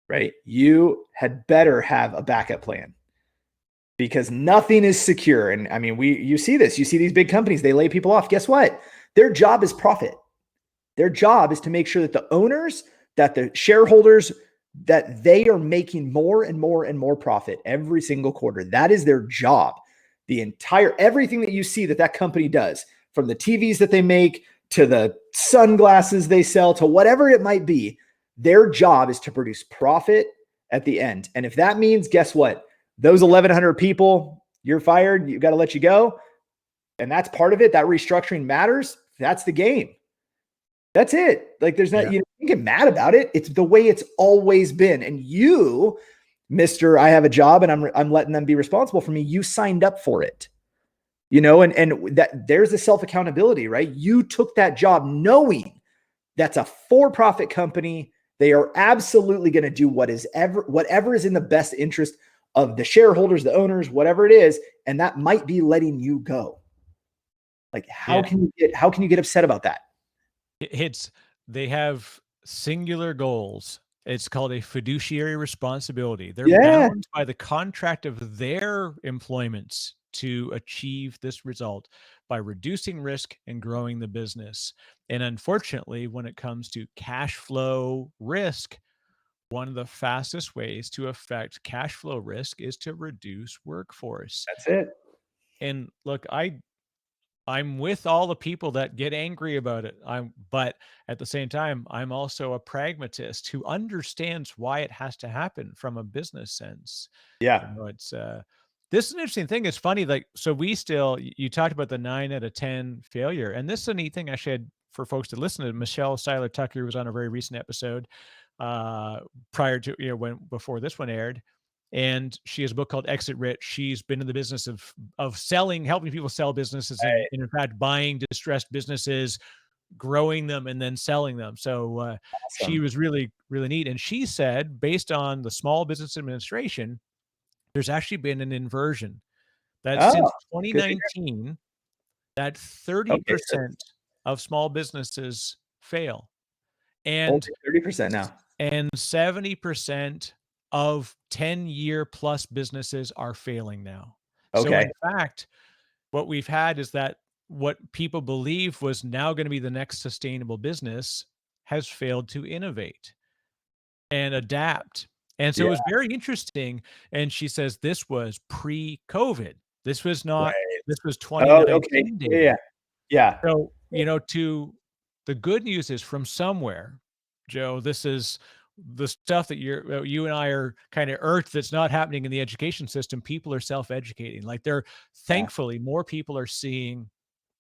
Right? You had better have a backup plan, because nothing is secure. And I mean, you see this, you see these big companies, they lay people off. Guess what? Their job is profit. Their job is to make sure that the owners, that the shareholders, that they are making more and more and more profit every single quarter. That is their job. Everything that you see that company does, from the TVs that they make to the sunglasses they sell to whatever it might be, their job is to produce profit at the end. And if that means, guess what? Those 1,100 people, you're fired, you got to let you go. And that's part of it. That restructuring matters. That's the game. That's it. Like, there's not, you can get mad about it. It's the way it's always been. And you, Mr. I have a job and I'm letting them be responsible for me. You signed up for it, and that there's the self-accountability, right? You took that job knowing that's a for-profit company. They are absolutely going to do whatever is in the best interest of the shareholders, the owners, whatever it is. And that might be letting you go. Like, how can you get upset about that? They have singular goals. It's called a fiduciary responsibility. They're bound by the contract of their employments to achieve this result by reducing risk and growing the business. And unfortunately, when it comes to cash flow risk, one of the fastest ways to affect cash flow risk is to reduce workforce. That's it. And look, I'm with all the people that get angry about it. But at the same time, I'm also a pragmatist who understands why it has to happen from a business sense. Yeah. It's this is an interesting thing. It's funny, like, so you talked about the 9 out of 10 failure, and this is a neat thing actually for folks to listen to. Michelle Seiler Tucker was on a very recent episode prior to before this one aired. And she has a book called Exit Rich. She's been in the business of selling, helping people sell businesses, and in fact, buying distressed businesses, growing them and then selling them. So she Awesome. was really, really neat. And she said, based on the Small Business Administration, there's actually been an inversion that Oh, since good to hear. 2019, that Okay, so 30% of small businesses fail. only And 30% now. 70% of 10-year plus businesses are failing now. So in Okay. fact, what we've had is that what people believe was now going to be the next sustainable business has failed to innovate and adapt. And so Yeah, it was very interesting. And she says this was pre-COVID. This was not, right. this was Oh, okay. 2019 Yeah, yeah. data. Yeah. So, to the good news is from somewhere, Joe, this is the stuff that you and I are kind of earth that's not happening in the education system. People are self-educating. Like they're Yeah. thankfully more people are seeing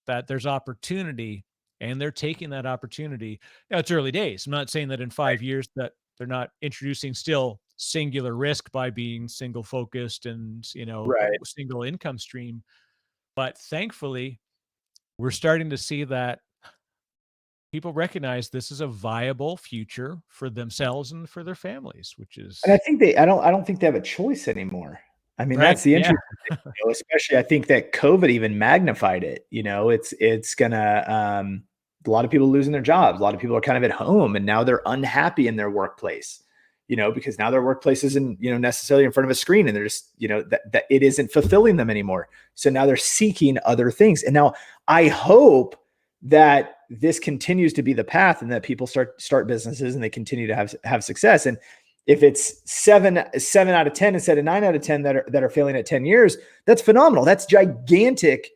that there's opportunity and they're taking that opportunity. Now it's early days. I'm not saying that in Right. 5 years that they're not introducing still singular risk by being single focused and, Right. single income stream. But thankfully, we're starting to see that people recognize this is a viable future for themselves and for their families, which And I is think I don't think they have a choice anymore. I mean, right. that's the Yeah. interesting thing, especially I think that COVID even magnified it. It's gonna a lot of people losing their jobs. A lot of people are kind of at home and now they're unhappy in their workplace, because now their workplace isn't, necessarily in front of a screen and they're just, that it isn't fulfilling them anymore. So now they're seeking other things. And now I hope that this continues to be the path and that people start businesses and they continue to have success. And if it's seven out of 10 instead of 9 out of 10 that are failing at 10 years, that's phenomenal. That's gigantic,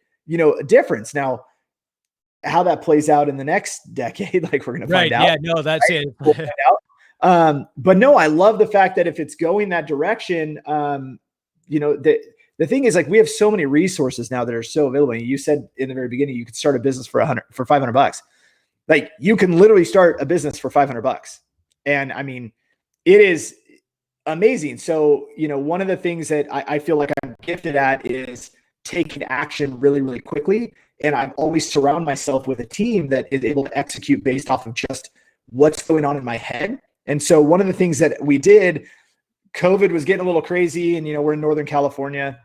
difference. Now, how that plays out in the next decade, like we're going to find Right. out. Yeah. No, that's Right? it. We'll find out. But no, I love the fact that if it's going that direction, the thing is, like, we have so many resources now that are so available. You said in the very beginning, you could start a business for $500. Like, you can literally start a business for $500. And I mean, it is amazing. So, one of the things that I feel like I'm gifted at is taking action really, really quickly. And I've always surround myself with a team that is able to execute based off of just what's going on in my head. And so one of the things that we did, COVID was getting a little crazy, and we're in Northern California.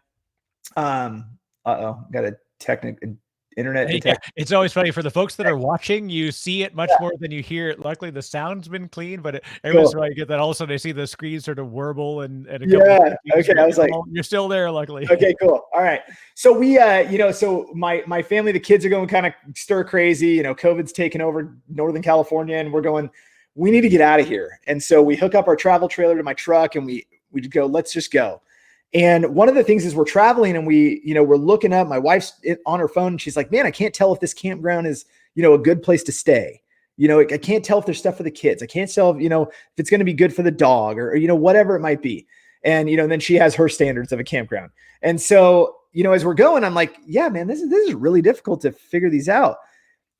Got a technical internet Yeah, detect. it's always funny for the folks that are watching, you see it much more than you hear it. Luckily, the sound's been clean, but every once Cool. in a while you get that all of a sudden I see the screen sort of warble and a couple of Yeah. things, Okay. but I was like, you're still there, luckily. okay, cool. All right. So we, so my family, the kids are going kind of stir crazy. COVID's taken over Northern California, and we're going, we need to get out of here. And so we hook up our travel trailer to my truck, and we go, let's just go. And one of the things is we're traveling, and we're looking up. My wife's on her phone, and she's like, man, I can't tell if this campground is, a good place to stay. I can't tell if there's stuff for the kids. I can't tell if, if it's going to be good for the dog or whatever it might be. And, then she has her standards of a campground. And so, as we're going, I'm like, yeah, man, this is really difficult to figure these out.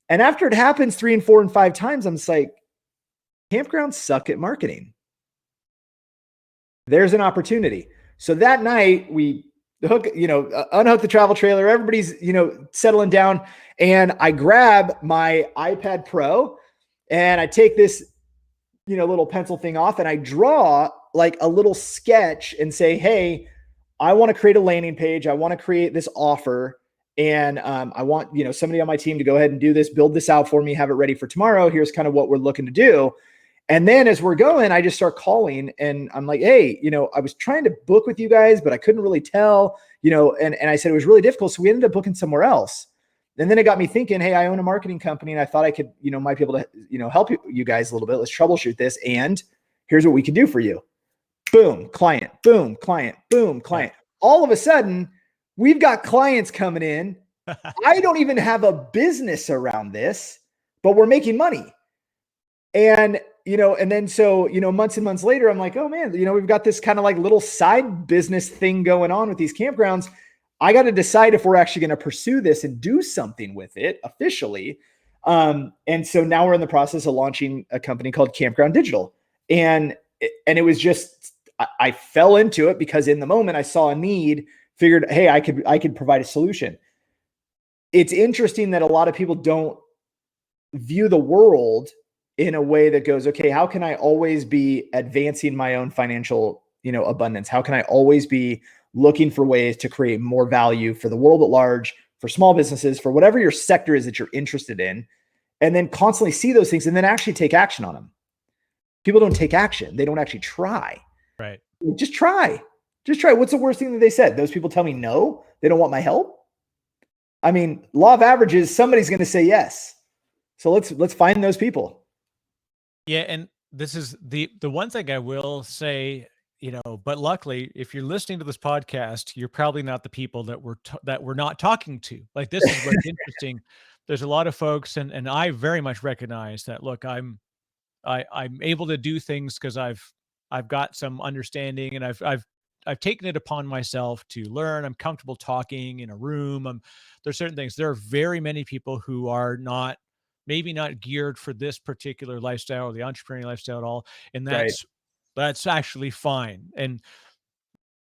And after it happens 3 and 4 and 5 times, I'm just like, campgrounds suck at marketing. There's an opportunity. So that night we unhook the travel trailer. Everybody's, settling down, and I grab my iPad Pro and I take this, little pencil thing off, and I draw like a little sketch and say, hey, I want to create a landing page. I want to create this offer. And I want, somebody on my team to go ahead and do this, build this out for me, have it ready for tomorrow. Here's kind of what we're looking to do. And then as we're going, I just start calling, and I'm like, hey, I was trying to book with you guys, but I couldn't really tell, and I said it was really difficult. So we ended up booking somewhere else. And then it got me thinking, hey, I own a marketing company, and I thought I could, might be able to, help you guys a little bit. Let's troubleshoot this. And here's what we can do for you. Boom, client, boom, client, boom, client. All of a sudden, we've got clients coming in. I don't even have a business around this, but we're making money. And, and then so, months and months later, I'm like, oh man, we've got this kind of like little side business thing going on with these campgrounds. I got to decide if we're actually going to pursue this and do something with it officially. And so now we're in the process of launching a company called Campground Digital. And it was just, I fell into it because in the moment I saw a need, figured, hey, I could provide a solution. It's interesting that a lot of people don't view the world in a way that goes, okay, how can I always be advancing my own financial, abundance? How can I always be looking for ways to create more value for the world at large, for small businesses, for whatever your sector is that you're interested in, and then constantly see those things and then actually take action on them. People don't take action. They don't actually try. Right. Just try. Just try. What's the worst thing that they said? Those people tell me no, they don't want my help. I mean, law of averages, somebody's going to say yes. So let's find those people. Yeah, and this is the one thing I will say, but luckily, if you're listening to this podcast, you're probably not the people that we're not talking to. Like, this is what's interesting. There's a lot of folks, and I very much recognize that. Look, I'm able to do things because I've got some understanding, and I've taken it upon myself to learn. I'm comfortable talking in a room. There's certain things. There are very many people who are maybe not geared for this particular lifestyle or the entrepreneurial lifestyle at all, and Right. that's actually fine. And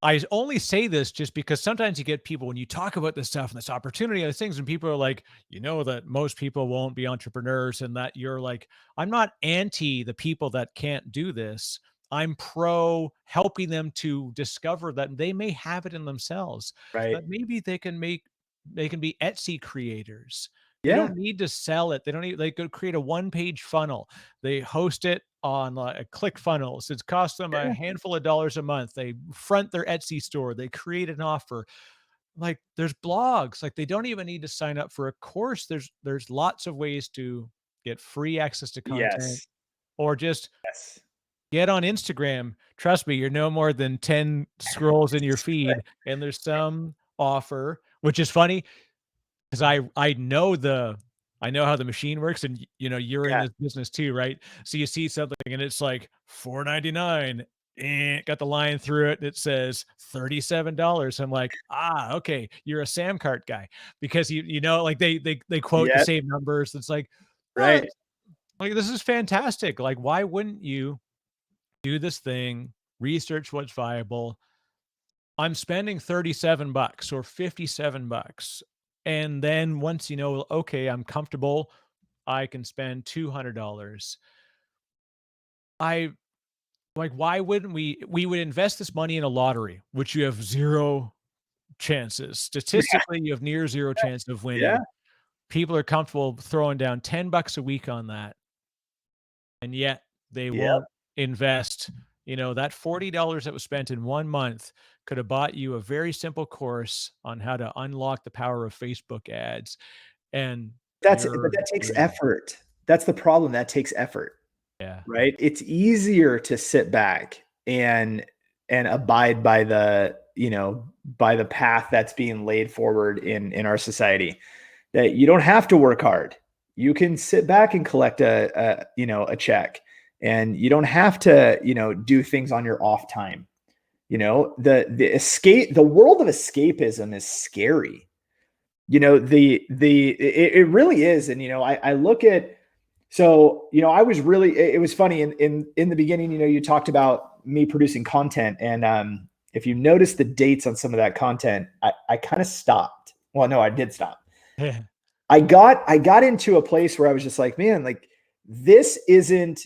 I only say this just because sometimes you get people, when you talk about this stuff and this opportunity and these things, and people are like, that most people won't be entrepreneurs, and that you're like, I'm not anti the people that can't do this. I'm pro helping them to discover that they may have it in themselves, Right. that maybe they can be Etsy creators. They Yeah. don't need to sell it. They don't need, they could create a one-page funnel. They host it on like ClickFunnels. It costs them a Yeah. handful of dollars a month. They front their Etsy store. They create an offer. Like, there's blogs. Like, they don't even need to sign up for a course. There's lots of ways to get free access to content, Yes. or just Yes. get on Instagram. Trust me, you're no more than 10 scrolls in your feed, and there's some offer, which is funny because I know how the machine works, and you're in Yeah. this business too, right? So you see something and it's like $4.99, got the line through it, and it says $37. I'm like, okay, you're a Samcart guy, because like they quote the Yeah. same numbers. It's like, Right. like, this is fantastic. Like, why wouldn't you do this thing, research what's viable? I'm spending $37 or $57. And then once okay, I'm comfortable, I can spend $200. I like, why wouldn't we would invest this money in a lottery, which you have zero chances. Yeah. Statistically, you have near zero chance of Yeah. winning. People are comfortable throwing down $10 a week on that, and yet they Yeah. won't invest. That $40 that was spent in 1 month could have bought you a very simple course on how to unlock the power of Facebook ads, and But you're that takes waiting. effort. That's the problem. That takes effort, Yeah. right? It's easier to sit back and abide by by the path that's being laid forward in our society. That you don't have to work hard. You can sit back and collect a check, and you don't have to, do things on your off time. The world of escapism is scary. It really is. And I look at, so I was really, it was funny in the beginning. You talked about me producing content, and if you notice the dates on some of that content, I kind of stopped. Well, no, I did stop. I got into a place where I was just like, man, like, this isn't,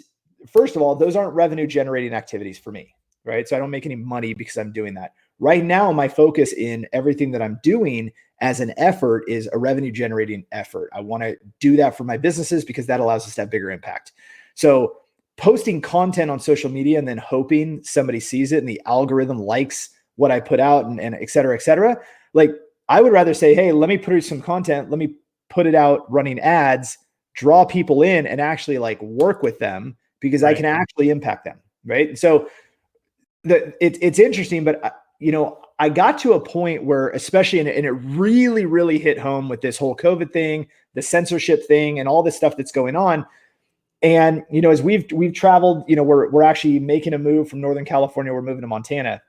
first of all, those aren't revenue generating activities for me, right? So I don't make any money because I'm doing that. Right now, my focus in everything that I'm doing as an effort is a revenue generating effort. I want to do that for my businesses because that allows us to have bigger impact. So posting content on social media and then hoping somebody sees it and the algorithm likes what I put out, and et cetera, et cetera. Like, I would rather say, hey, let me produce some content. Let me put it out running ads, draw people in, and actually like work with them, because I Right. can actually impact them. Right. So it's interesting, but I got to a point where, especially, and it really, really hit home with this whole COVID thing, the censorship thing, and all this stuff that's going on. And, as we've traveled, we're actually making a move from Northern California. We're moving to Montana.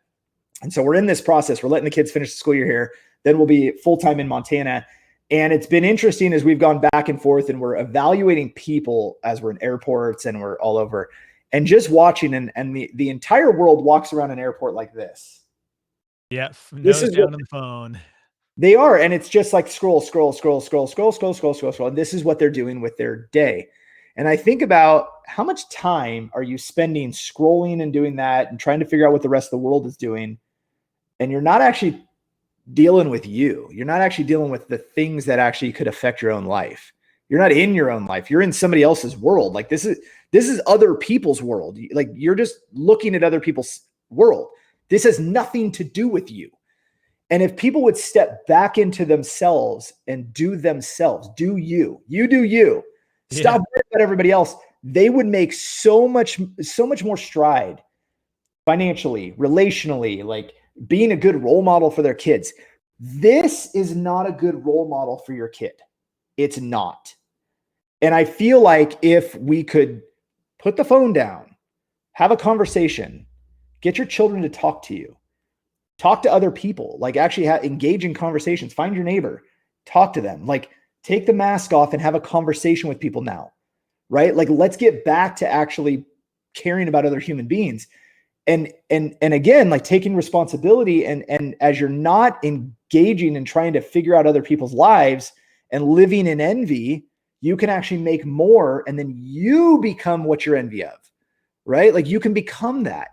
And so we're in this process. We're letting the kids finish the school year here. Then we'll be full-time in Montana. And it's been interesting as we've gone back and forth, and we're evaluating people as we're in airports and we're all over, and just watching, and the entire world walks around an airport like this. Yeah. This Nose is what down on the phone. They are. And it's just like scroll, scroll, scroll, scroll, scroll, scroll, scroll, scroll, scroll. And this is what they're doing with their day. And I think about how much time are you spending scrolling and doing that and trying to figure out what the rest of the world is doing. And you're not actually dealing with you. You're not actually dealing with the things that actually could affect your own life. You're not in your own life. You're in somebody else's world. Like this is other people's world. Like you're just looking at other people's world. This has nothing to do with you. And if people would step back into themselves and do themselves, do you do you, stop worrying about everybody else, they would make so much more stride financially, relationally, like being a good role model for their kids. This is not a good role model for your kid. It's not. And I feel like if we could put the phone down, have a conversation, get your children to talk to you, talk to other people, like actually engage in conversations, find your neighbor, talk to them, like take the mask off and have a conversation with people now, right? Like let's get back to actually caring about other human beings. And again, like taking responsibility and as you're not engaging and trying to figure out other people's lives and living in envy, you can actually make more and then you become what you're envy of, right? Like you can become that.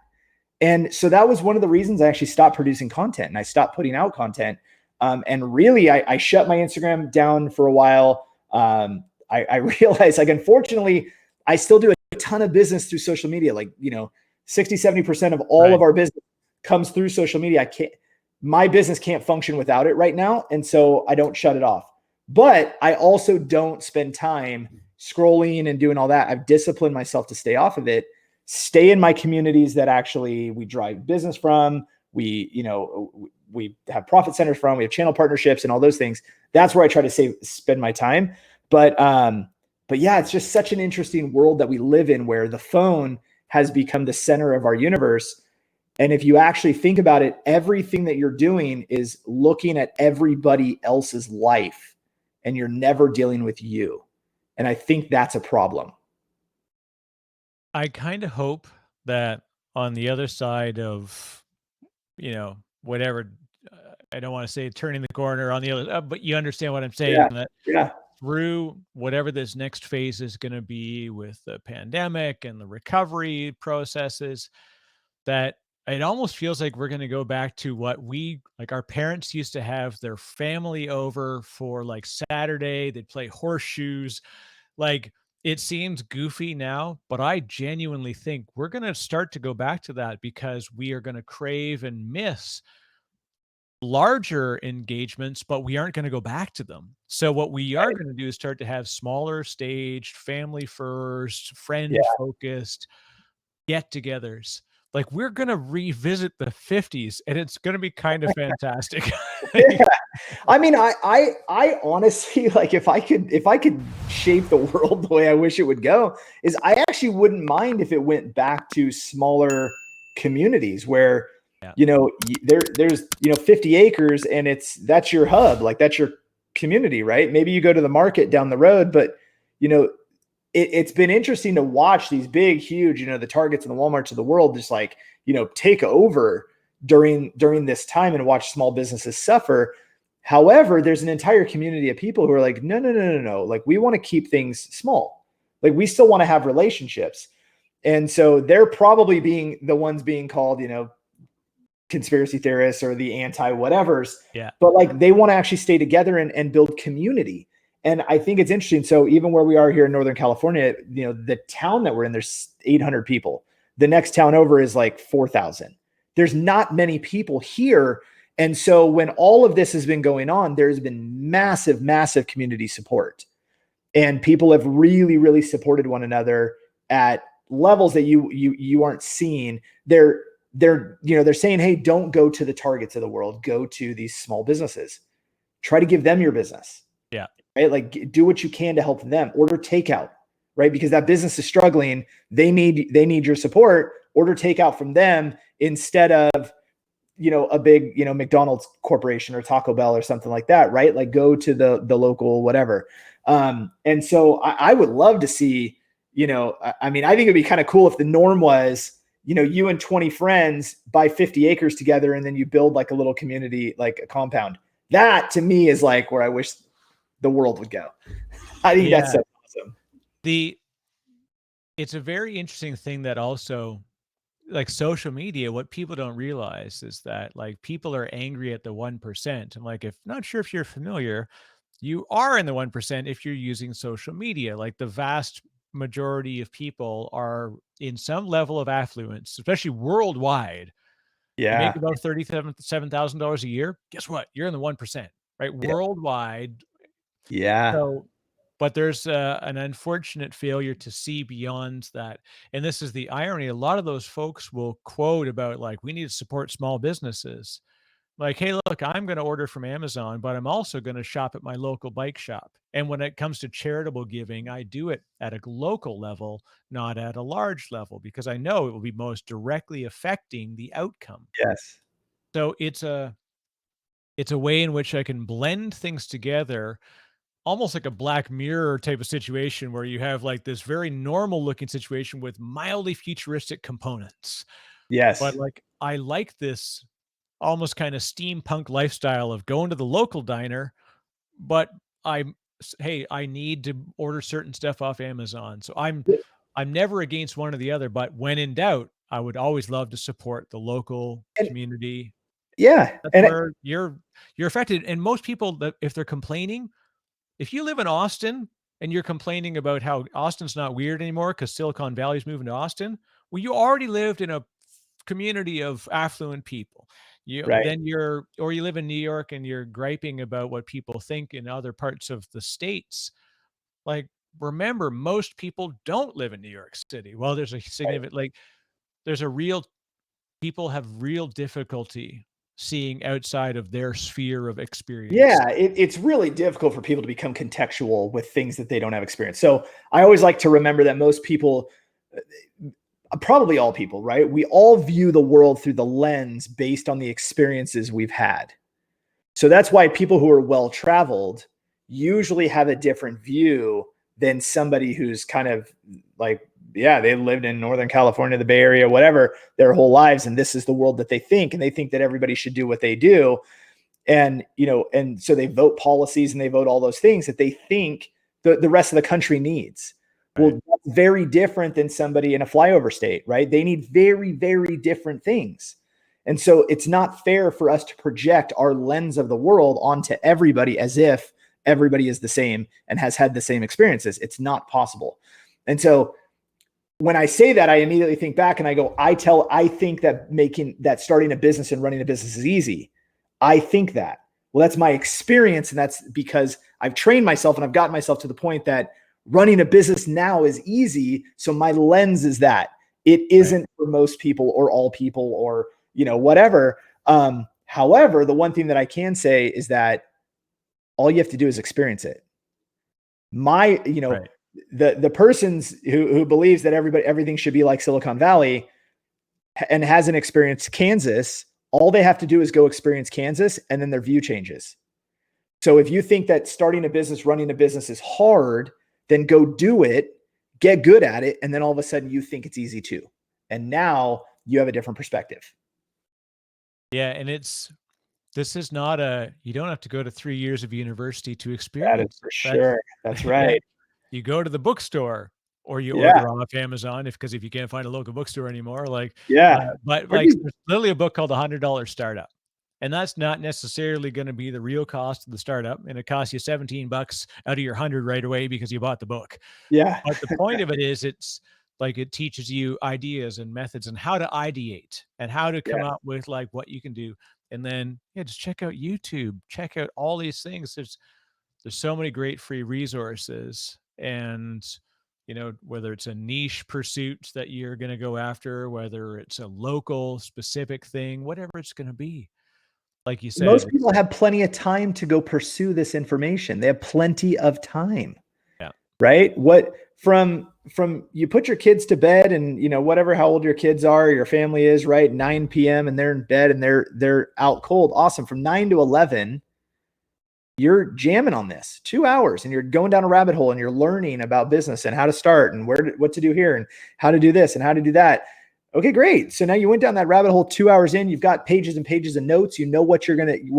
And so that was one of the reasons I actually stopped producing content and I stopped putting out content. And really, I shut my Instagram down for a while. I realized, like, unfortunately, I still do a ton of business through social media. Like, 60, 70% of all of our business comes through social media. My business can't function without it right now. And so I don't shut it off. But I also don't spend time scrolling and doing all that. I've disciplined myself to stay off of it, stay in my communities that actually we drive business from. We have profit centers from, we have channel partnerships and all those things. That's where I try to spend my time. But yeah, it's just such an interesting world that we live in where the phone has become the center of our universe. And if you actually think about it, everything that you're doing is looking at everybody else's life and you're never dealing with you. And I think that's a problem. I kind of hope that on the other side of, whatever, I don't want to say turning the corner on the other, but you understand what I'm saying. Yeah. Through whatever this next phase is going to be with the pandemic and the recovery processes, that it almost feels like we're going to go back to what our parents used to have their family over for, like, Saturday. They'd play horseshoes. Like, it seems goofy now, but I genuinely think we're going to start to go back to that because we are going to crave and miss larger engagements, but we aren't going to go back to them. So what we are going to do is start to have smaller staged, family first, friend focused get-togethers. Like, we're going to revisit the 50s and it's going to be kind of fantastic. Yeah. I mean, I honestly, like, if I could shape the world the way I wish it would go, is I actually wouldn't mind if it went back to smaller communities where, there's 50 acres and that's your hub, like that's your community, right? Maybe you go to the market down the road, but it's been interesting to watch these big, huge, the Targets and the Walmarts of the world just like, take over during this time and watch small businesses suffer. However, there's an entire community of people who are like, no. Like, we want to keep things small. Like, we still want to have relationships. And so they're probably being the ones being called, conspiracy theorists or the anti-whatevers. Yeah. But like, they want to actually stay together and build community. And I think it's interesting. So even where we are here in Northern California, the town that we're in, there's 800 people. The next town over is like 4,000. There's not many people here. And so when all of this has been going on, there's been massive, massive community support. And people have really, really supported one another at levels that you aren't seeing. They're saying, hey, don't go to the Targets of the world. Go to these small businesses. Try to give them your business. Yeah. Right? Like, do what you can to help them. Order takeout, right? Because that business is struggling. They need your support. Order takeout from them instead of, a big, McDonald's corporation or Taco Bell or something like that, right? Like, go to the local whatever. And so I would love to see, I mean, I think it'd be kind of cool if the norm was, you and 20 friends buy 50 acres together and then you build like a little community, like a compound. That to me is like where I wish the world would go. I think that's so awesome. It's a very interesting thing that also, like social media, what people don't realize is that like people are angry at the 1%. I'm like, if not sure if you're familiar, you are in the 1% if you're using social media. Like the vast majority of people are in some level of affluence, especially worldwide. You make Yeah. about $37,000 a year. Guess what? You're in the 1%, right? Yeah. Worldwide. Yeah. So, but there's an unfortunate failure to see beyond that. And this is the irony. A lot of those folks will quote about like, we need to support small businesses. Like, hey, look, I'm going to order from Amazon, but I'm also going to shop at my local bike shop. And when it comes to charitable giving, I do it at a local level, not at a large level, because I know it will be most directly affecting the outcome. Yes. So it's a way in which I can blend things together, almost like a Black Mirror type of situation where you have like this very normal looking situation with mildly futuristic components. But Yes. like I like this almost kind of steampunk lifestyle of going to the local diner, but hey, I need to order certain stuff off Amazon. So I'm never against one or the other, but when in doubt, I would always love to support the local And community. yeah. That's And where you're affected. And most people that if they're complaining, if you live in Austin and you're complaining about how Austin's not weird anymore because Silicon Valley's moving to Austin, well, you already lived in a community of affluent people. right. Then you're or you live in New York and you're griping about what people think in other parts of the states. Like, remember, most people don't live in New York City. Well, there's a Right. significant like there's a real people have real difficulty seeing outside of their sphere of experience. Yeah, it's really difficult for people to become contextual with things that they don't have experience. So I always like to remember that most people, probably all people, right? We all view the world through the lens based on the experiences we've had. So that's why people who are well traveled usually have a different view than somebody who's kind of like, yeah, they lived in Northern California, the Bay Area, whatever, their whole lives. And this is the world that they think. And they think that everybody should do what they do. And, and so they vote policies and they vote all those things that they think the rest of the country needs. Right. Well, that's very different than somebody in a flyover state, right? They need very, very different things. And so it's not fair for us to project our lens of the world onto everybody as if everybody is the same and has had the same experiences. It's not possible. And so when I say that, I immediately think back and I go, I think that starting a business and running a business is easy. I think that. Well, that's my experience. And that's because I've trained myself and I've gotten myself to the point that running a business now is easy. So my lens is that it isn't for most people or all people or, whatever. However, the one thing that I can say is that all you have to do is experience it. The persons who believes that everything should be like Silicon Valley and hasn't experienced Kansas, all they have to do is go experience Kansas and then their view changes. So if you think that starting a business, running a business is hard, then go do it, get good at it. And then all of a sudden you think it's easy too. And now you have a different perspective. Yeah. And this is not you don't have to go to 3 years of university to That is experience. for sure. That's right. You go to the bookstore or you Yeah. order off Amazon because if you can't find a local bookstore anymore, but Where like do you- there's literally a book called The $100 Startup. And that's not necessarily going to be the real cost of the startup. And it costs you $17 out of your 100 right away because you bought the book. Yeah. But the point of it is it's like it teaches you ideas and methods and how to ideate and how to come up with like what you can do. And then just check out YouTube, check out all these things. There's so many great free resources. And whether it's a niche pursuit that you're going to go after, whether it's a local specific thing, whatever it's going to be. Like you said, Most people have plenty of time to go pursue this information. They have plenty of time. Yeah. Right? What from you put your kids to bed and whatever how old your kids are, your family is, right? 9 p.m. and they're in bed and they're out cold. Awesome. From 9 to 11, you're jamming on this 2 hours and you're going down a rabbit hole and you're learning about business and how to start and what to do here and how to do this and how to do that. Okay, great. So now you went down that rabbit hole 2 hours in, you've got pages and pages of notes. You know what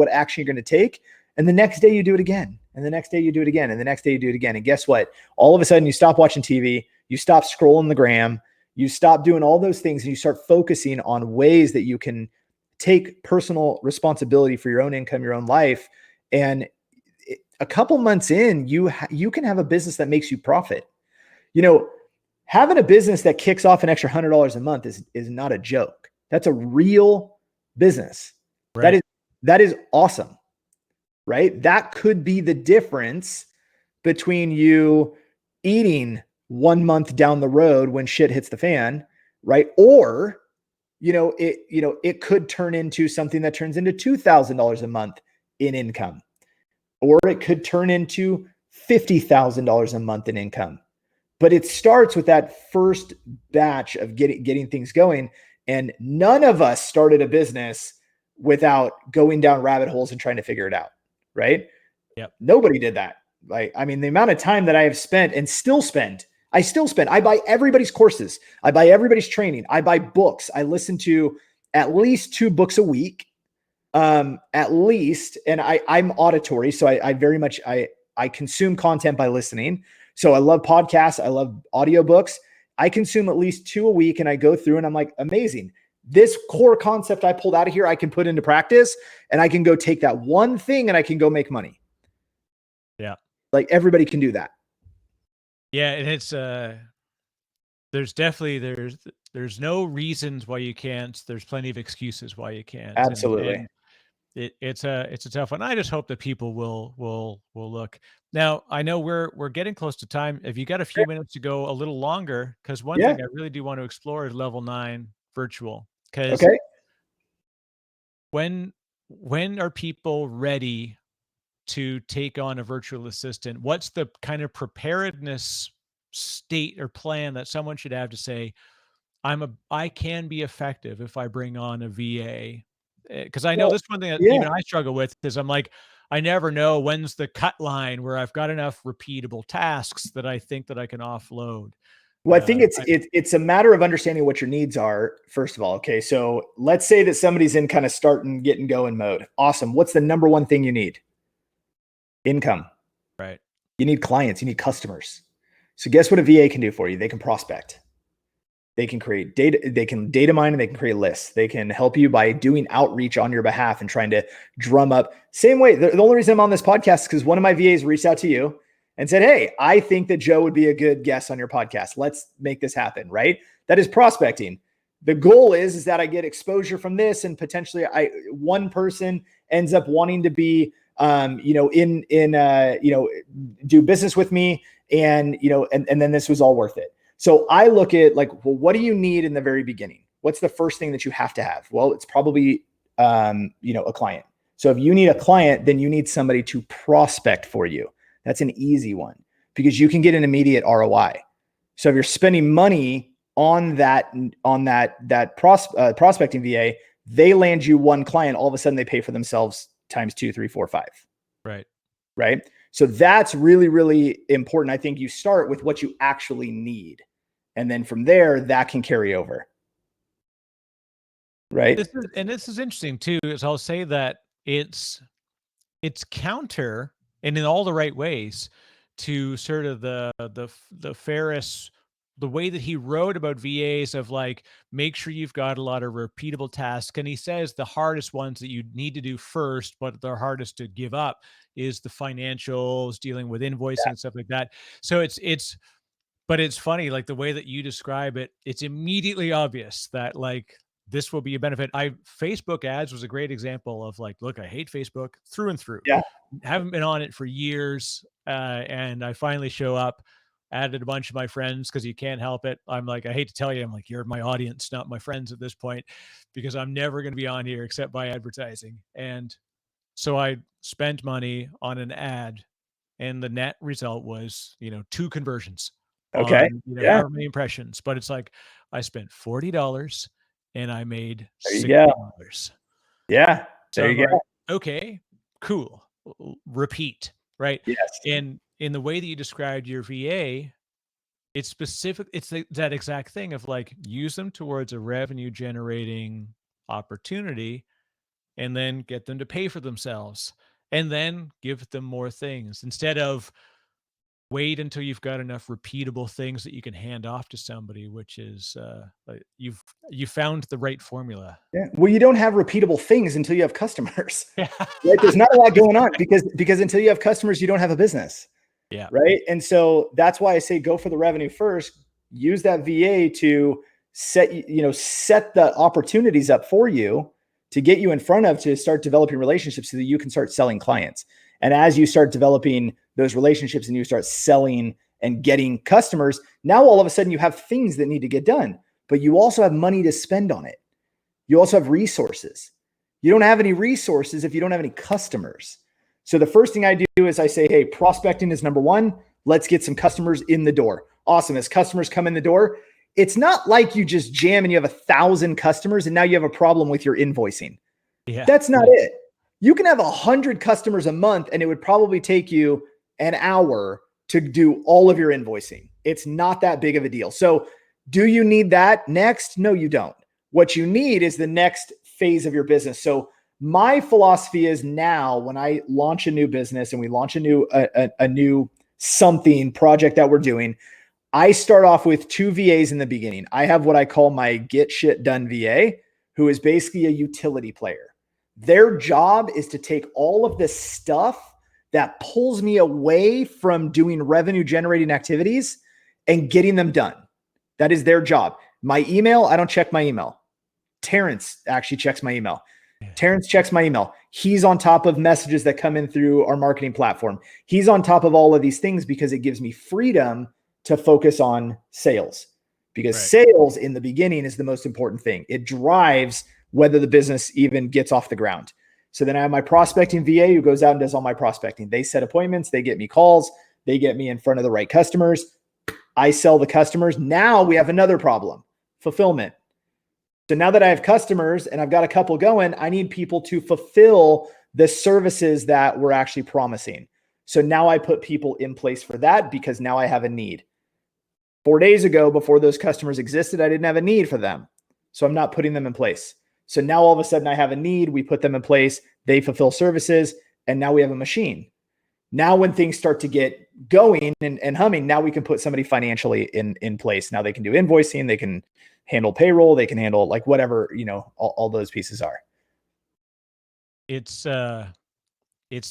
action you're going to take. And the next day you do it again. And the next day you do it again. And the next day you do it again. And guess what? All of a sudden you stop watching TV, you stop scrolling the gram, you stop doing all those things, and you start focusing on ways that you can take personal responsibility for your own income, your own life. And a couple months in, you can have a business that makes you profit. You know, having a business that kicks off an extra $100 a month is not a joke. That's a real business. Right. That is awesome, right? That could be the difference between you eating 1 month down the road when shit hits the fan, right? Or, it could turn into something that turns into $2,000 a month in income, or it could turn into $50,000 a month in income. But it starts with that first batch of getting things going. And none of us started a business without going down rabbit holes and trying to figure it out, right? Yep. Nobody did that. The amount of time that I have spent and I buy everybody's courses. I buy everybody's training. I buy books. I listen to at least 2 books a week, at least. And I'm auditory. So I very much, I consume content by listening. So I love podcasts. I love audiobooks. I consume at least 2 a week, and I go through and I'm like, amazing. This core concept I pulled out of here, I can put into practice, and I can go take that one thing and I can go make money. Yeah. Like everybody can do that. Yeah. And it's, there's no reasons why you can't. There's plenty of excuses why you can't. Absolutely. And it's a tough one. I just hope that people will look. Now, I know we're getting close to time. If you got a few minutes to go a little longer, because one Yeah. thing I really do want to explore is level 9 virtual. Because Okay. when are people ready to take on a virtual assistant? What's the kind of preparedness state or plan that someone should have to say, I can be effective if I bring on a VA? Because I know Well, this one thing that yeah. even I struggle with is I'm like, I never know when's the cut line where I've got enough repeatable tasks that I think that I can offload. Well, I think I, it's a matter of understanding what your needs are, first of all. Okay. So let's say that somebody's in kind of starting, getting going mode. Awesome. What's the number one thing you need? Income. right. You need clients, you need customers. So guess what a VA can do for you? They can prospect. They can create data, they can data mine, and they can create lists. They can help you by doing outreach on your behalf and trying to drum up. Same way, the only reason I'm on this podcast is because one of my VAs reached out to you and said, hey, I think that Joe would be a good guest on your podcast. Let's make this happen, right? That is prospecting. The goal is that I get exposure from this, and potentially one person ends up wanting to be do business with me, and then this was all worth it. So I look at like, well, what do you need in the very beginning? What's the first thing that you have to have? Well, it's probably a client. So if you need a client, then you need somebody to prospect for you. That's an easy one because you can get an immediate ROI. So if you're spending money on that prospecting VA, they land you one client, all of a sudden they pay for themselves times 2, 3, 4, 5. Right. Right. So that's really, really important. I think you start with what you actually need. And then from there, that can carry over. Right. This is interesting too, is I'll say that it's counter and in all the right ways to sort of the Ferris, the way that he wrote about VAs of like, make sure you've got a lot of repeatable tasks. And he says the hardest ones that you need to do first, but the hardest to give up is the financials, dealing with invoicing and stuff like that. So but it's funny, like the way that you describe it, it's immediately obvious that like this will be a benefit. Facebook ads was a great example of like, look, I hate Facebook through and through. Yeah. Haven't been on it for years. And I finally show up, added a bunch of my friends because you can't help it. I'm like, I hate to tell you, I'm like, you're my audience, not my friends at this point, because I'm never going to be on here except by advertising. And so I spent money on an ad, and the net result was, 2 conversions Okay. on, Yeah. however many impressions. But it's like I spent $40 and I made There you $60. go. Yeah. So There I'm you go. like, okay, cool. Repeat, right? Yes. And in the way that you described your VA, it's specific. It's that exact thing of like, use them towards a revenue generating opportunity and then get them to pay for themselves. and then give them more things instead of wait until you've got enough repeatable things that you can hand off to somebody, which is like you found the right formula. Yeah. Well, you don't have repeatable things until you have customers. Yeah. Right? There's not a lot going on because until you have customers, you don't have a business. Yeah. Right. And so that's why I say go for the revenue first. Use that VA to set the opportunities up for you to get you in front of to start developing relationships so that you can start selling clients. And as you start developing those relationships and you start selling and getting customers, now all of a sudden you have things that need to get done, but you also have money to spend on it. You also have resources. You don't have any resources if you don't have any customers. So the first thing I do is I say, hey, prospecting is number one. Let's get some customers in the door. Awesome. As customers come in the door, it's not like you just jam and you have 1,000 customers and now you have a problem with your invoicing. Yeah. That's not it. You can have 100 customers a month and it would probably take you an hour to do all of your invoicing. It's not that big of a deal. So do you need that next? No, you don't. What you need is the next phase of your business. So my philosophy is now when I launch a new business and we launch a new something project that we're doing, I start off with 2 VAs in the beginning. I have what I call my get shit done VA, who is basically a utility player. Their job is to take all of this stuff that pulls me away from doing revenue generating activities and getting them done. That is their job. My email, I don't check my email. Terrence actually checks my email. Terrence checks my email. He's on top of messages that come in through our marketing platform. He's on top of all of these things because it gives me freedom to focus on sales, because sales in the beginning is the most important thing. It drives whether the business even gets off the ground. So then I have my prospecting VA who goes out and does all my prospecting. They set appointments, they get me calls, they get me in front of the right customers. I sell the customers. Now we have another problem, fulfillment. So now that I have customers and I've got a couple going, I need people to fulfill the services that we're actually promising. So now I put people in place for that because now I have a need. 4 days ago, before those customers existed, I didn't have a need for them. So I'm not putting them in place. So now all of a sudden I have a need. We put them in place. They fulfill services. And now we have a machine. Now when things start to get going and humming, now we can put somebody financially in place. Now they can do invoicing. They can handle payroll. They can handle like whatever, all those pieces are. It's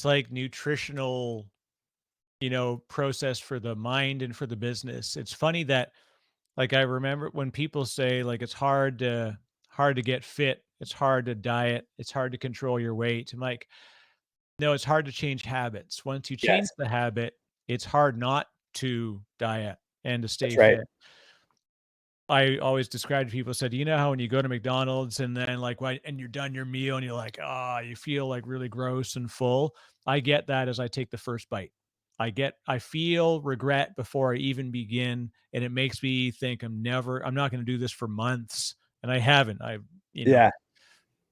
like nutritional, process for the mind and for the business. It's funny that, like, I remember when people say like it's hard to get fit, it's hard to diet, it's hard to control your weight. I'm like, no, it's hard to change habits. Once you change the habit, it's hard not to diet and to stay fit. I always described to people, said, how when you go to McDonald's and then and you're done your meal and you're like, you feel like really gross and full. I get that as I take the first bite. I feel regret before I even begin. And it makes me think I'm not going to do this for months. And I haven't,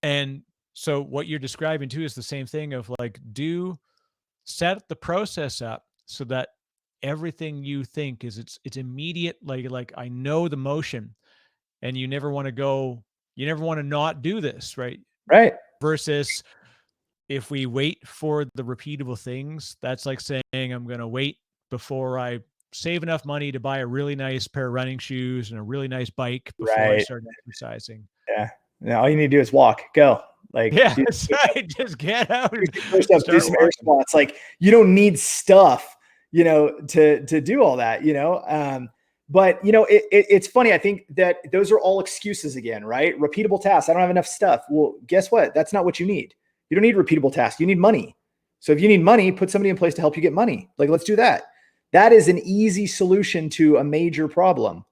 And so what you're describing too is the same thing of like, set the process up so that everything you think is it's immediate. Like I know the motion, and you never want to not do this. Right. Versus if we wait for the repeatable things, that's like saying I'm going to wait before I save enough money to buy a really nice pair of running shoes and a really nice bike before I start exercising. Yeah. Now all you need to do is walk, go. That's right. Just get out and do some air squats. Like you don't need stuff, to do all that, but it's funny. I think that those are all excuses again, right? Repeatable tasks. I don't have enough stuff. Well, guess what? That's not what you need. You don't need repeatable tasks. You need money. So if you need money, put somebody in place to help you get money. Like, let's do that. That is an easy solution to a major problem,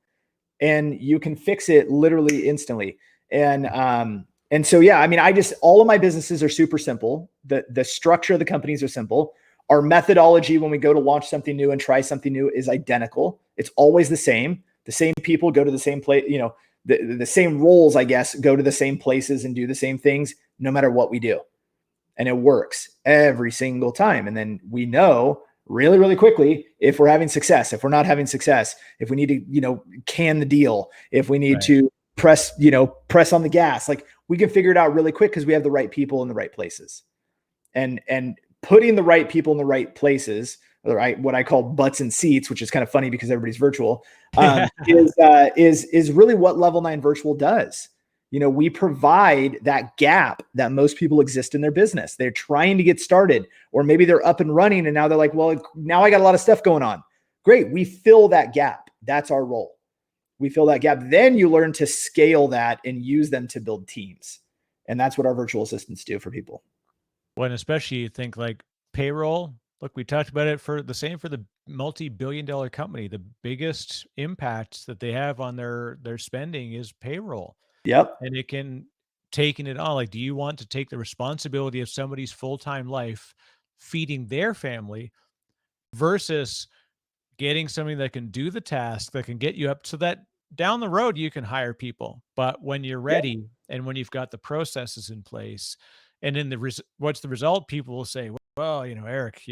and you can fix it literally instantly. And so, yeah, I mean, all of my businesses are super simple. The structure of the companies are simple. Our methodology when we go to launch something new and try something new is identical. It's always the same. The same people go to the same place, the same roles, I guess, go to the same places and do the same things no matter what we do. And it works every single time. And then we know really, really quickly if we're having success, if we're not having success, if we need to, can the deal, if we need to press on the gas, like we can figure it out really quick because we have the right people in the right places. And putting the right people in the right places, right? What I call butts and seats, which is kind of funny because everybody's virtual, is really what Level 9 Virtual does. We provide that gap that most people exist in their business. They're trying to get started, or maybe they're up and running and now they're like, well, now I got a lot of stuff going on. Great. We fill that gap. That's our role. We fill that gap. Then you learn to scale that and use them to build teams. And that's what our virtual assistants do for people. When especially you think like payroll, look, we talked about it for the multi-billion-dollar company. The biggest impact that they have on their spending is payroll. Yep. And it can taking it on. Like, do you want to take the responsibility of somebody's full-time life feeding their family versus getting somebody that can do the task, that can get you up so that down the road you can hire people. But when you're ready and when you've got the processes in place, and in what's the result? People will say, well, Eric,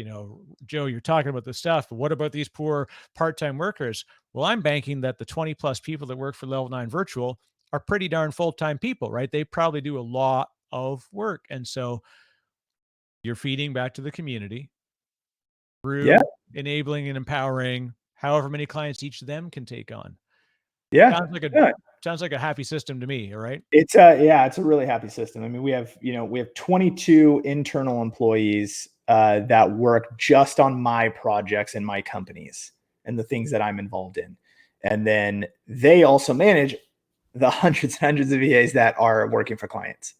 Joe, you're talking about this stuff, but what about these poor part-time workers? Well, I'm banking that the 20 plus people that work for Level 9 Virtual are pretty darn full-time people, right? They probably do a lot of work. And so you're feeding back to the community through enabling and empowering however many clients each of them can take on. Sounds like a happy system to me. All right. It's a really happy system. I mean, we have 22 internal employees that work just on my projects and my companies and the things that I'm involved in. And then they also manage the hundreds and hundreds of VAs that are working for clients.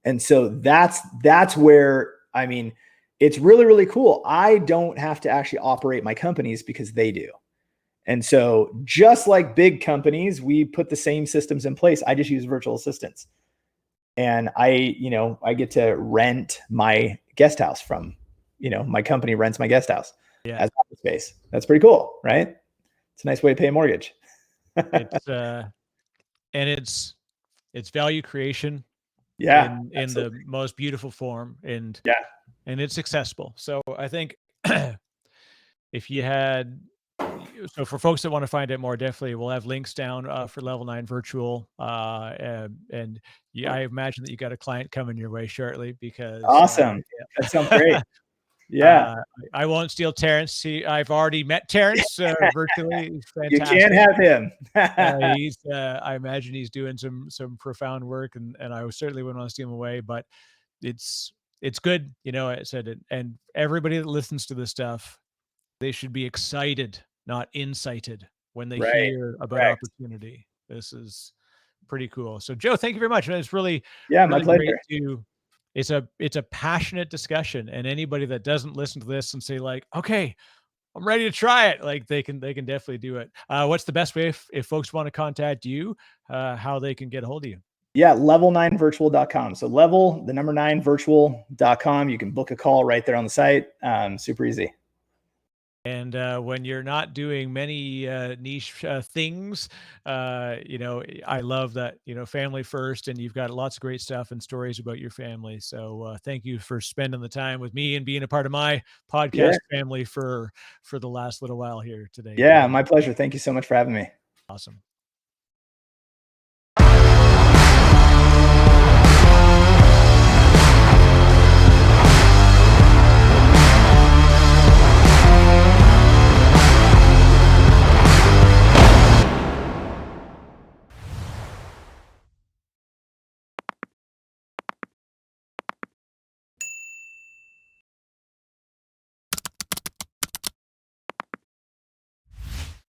And so that's where, I mean, it's really, really cool. I don't have to actually operate my companies because they do. And so just like big companies, we put the same systems in place. I just use virtual assistants. And I get to rent my guest house from, my company rents my guest house as office space. That's pretty cool, right? It's a nice way to pay a mortgage. It's value creation. In the most beautiful form, and it's accessible. So I think so for folks that want to find out more, definitely we'll have links down for Level 9 Virtual. I imagine that you got a client coming your way shortly because awesome. That sounds great. Yeah. I won't steal Terrence. I've already met Terrence virtually. He's fantastic. You can't have him. I imagine he's doing some profound work, and I certainly wouldn't want to steal him away, but it's good. I said it, and everybody that listens to this stuff, they should be excited, not incited, when they hear about opportunity. This is pretty cool. So Joe, thank you very much. It's really, my pleasure. It's a passionate discussion, and anybody that doesn't listen to this and say like, okay, I'm ready to try it, like they can definitely do it. What's the best way if folks want to contact you, how they can get a hold of you? Yeah, level9virtual.com. So level, the number 9virtual.com. You can book a call right there on the site. Super easy. And when you're not doing many niche things, I love that, family first, and you've got lots of great stuff and stories about your family. So thank you for spending the time with me and being a part of my podcast family for the last little while here today. Yeah, my pleasure. Thank you so much for having me. Awesome.